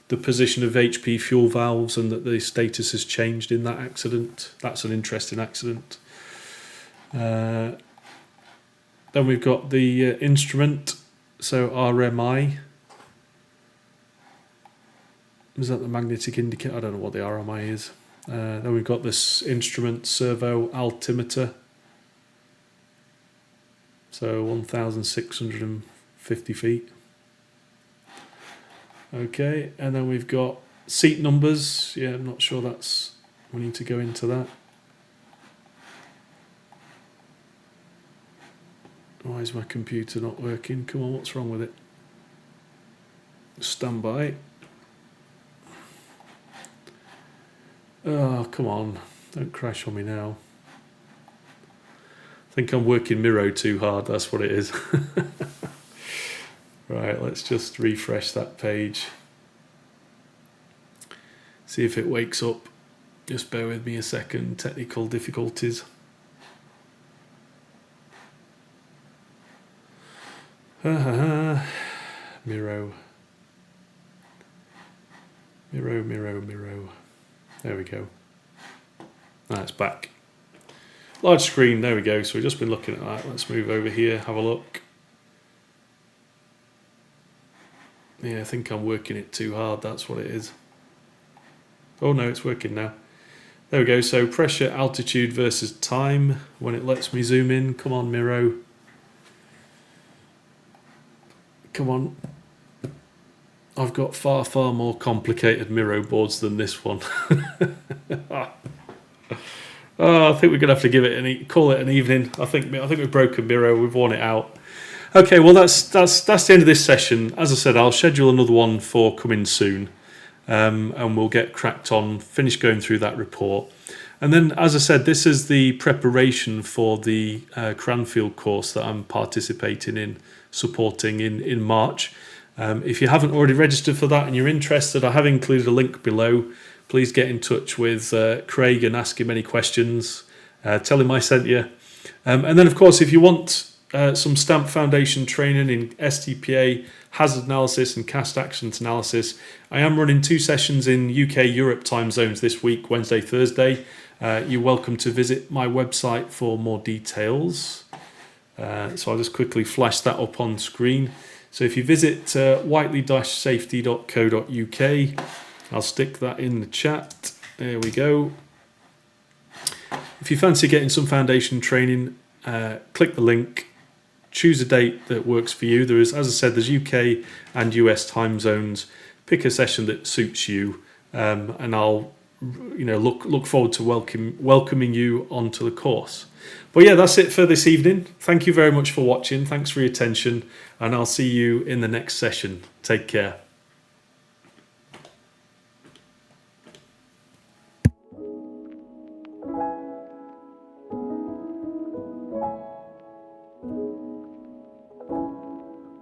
[SPEAKER 1] the position of HP fuel valves and that the status has changed in that accident. That's an interesting accident. Then we've got the instrument, so RMI. Is that the magnetic indicator? I don't know what the RMI is. Then we've got this instrument servo altimeter. So 1,650 feet. Okay, and then we've got seat numbers. Yeah, I'm not sure we need to go into that. Why is my computer not working? Come on, what's wrong with it? Stand by. Oh, come on. Don't crash on me now. I think I'm working Miro too hard, that's what it is. Right, let's just refresh that page. See if it wakes up. Just bear with me a second, technical difficulties. Miro. Miro. There we go. It's back. Large screen, there we go. So we've just been looking at that. Let's move over here, have a look. Yeah, I think I'm working it too hard, that's what it is. Oh no, it's working now. There we go, so pressure, altitude versus time. When it lets me zoom in, come on Miro. Come on. I've got far more complicated Miro boards than this one. Oh, I think we're gonna have to give it call it an evening. I think we've broken Miro. We've worn it out. Okay, well that's the end of this session. As I said, I'll schedule another one for coming soon, and we'll get cracked on. Finish going through that report, and then, as I said, this is the preparation for the Cranfield course that I'm participating in, supporting in March. If you haven't already registered for that and you're interested, I have included a link below. Please get in touch with Craig and ask him any questions. Tell him I sent you. And then, of course, if you want some Stamp Foundation training in STPA, hazard analysis and cast actions analysis, I am running 2 sessions in UK, Europe time zones this week, Wednesday, Thursday. you're welcome to visit my website for more details. So I'll just quickly flash that up on screen. So if you visit Whiteley-Safety.co.uk, I'll stick that in the chat. There we go. If you fancy getting some foundation training, click the link, choose a date that works for you. There is, as I said, there's UK and US time zones. Pick a session that suits you, and I'll look forward to welcoming you onto the course. But yeah, that's it for this evening. Thank you very much for watching. Thanks for your attention, and I'll see you in the next session. Take care.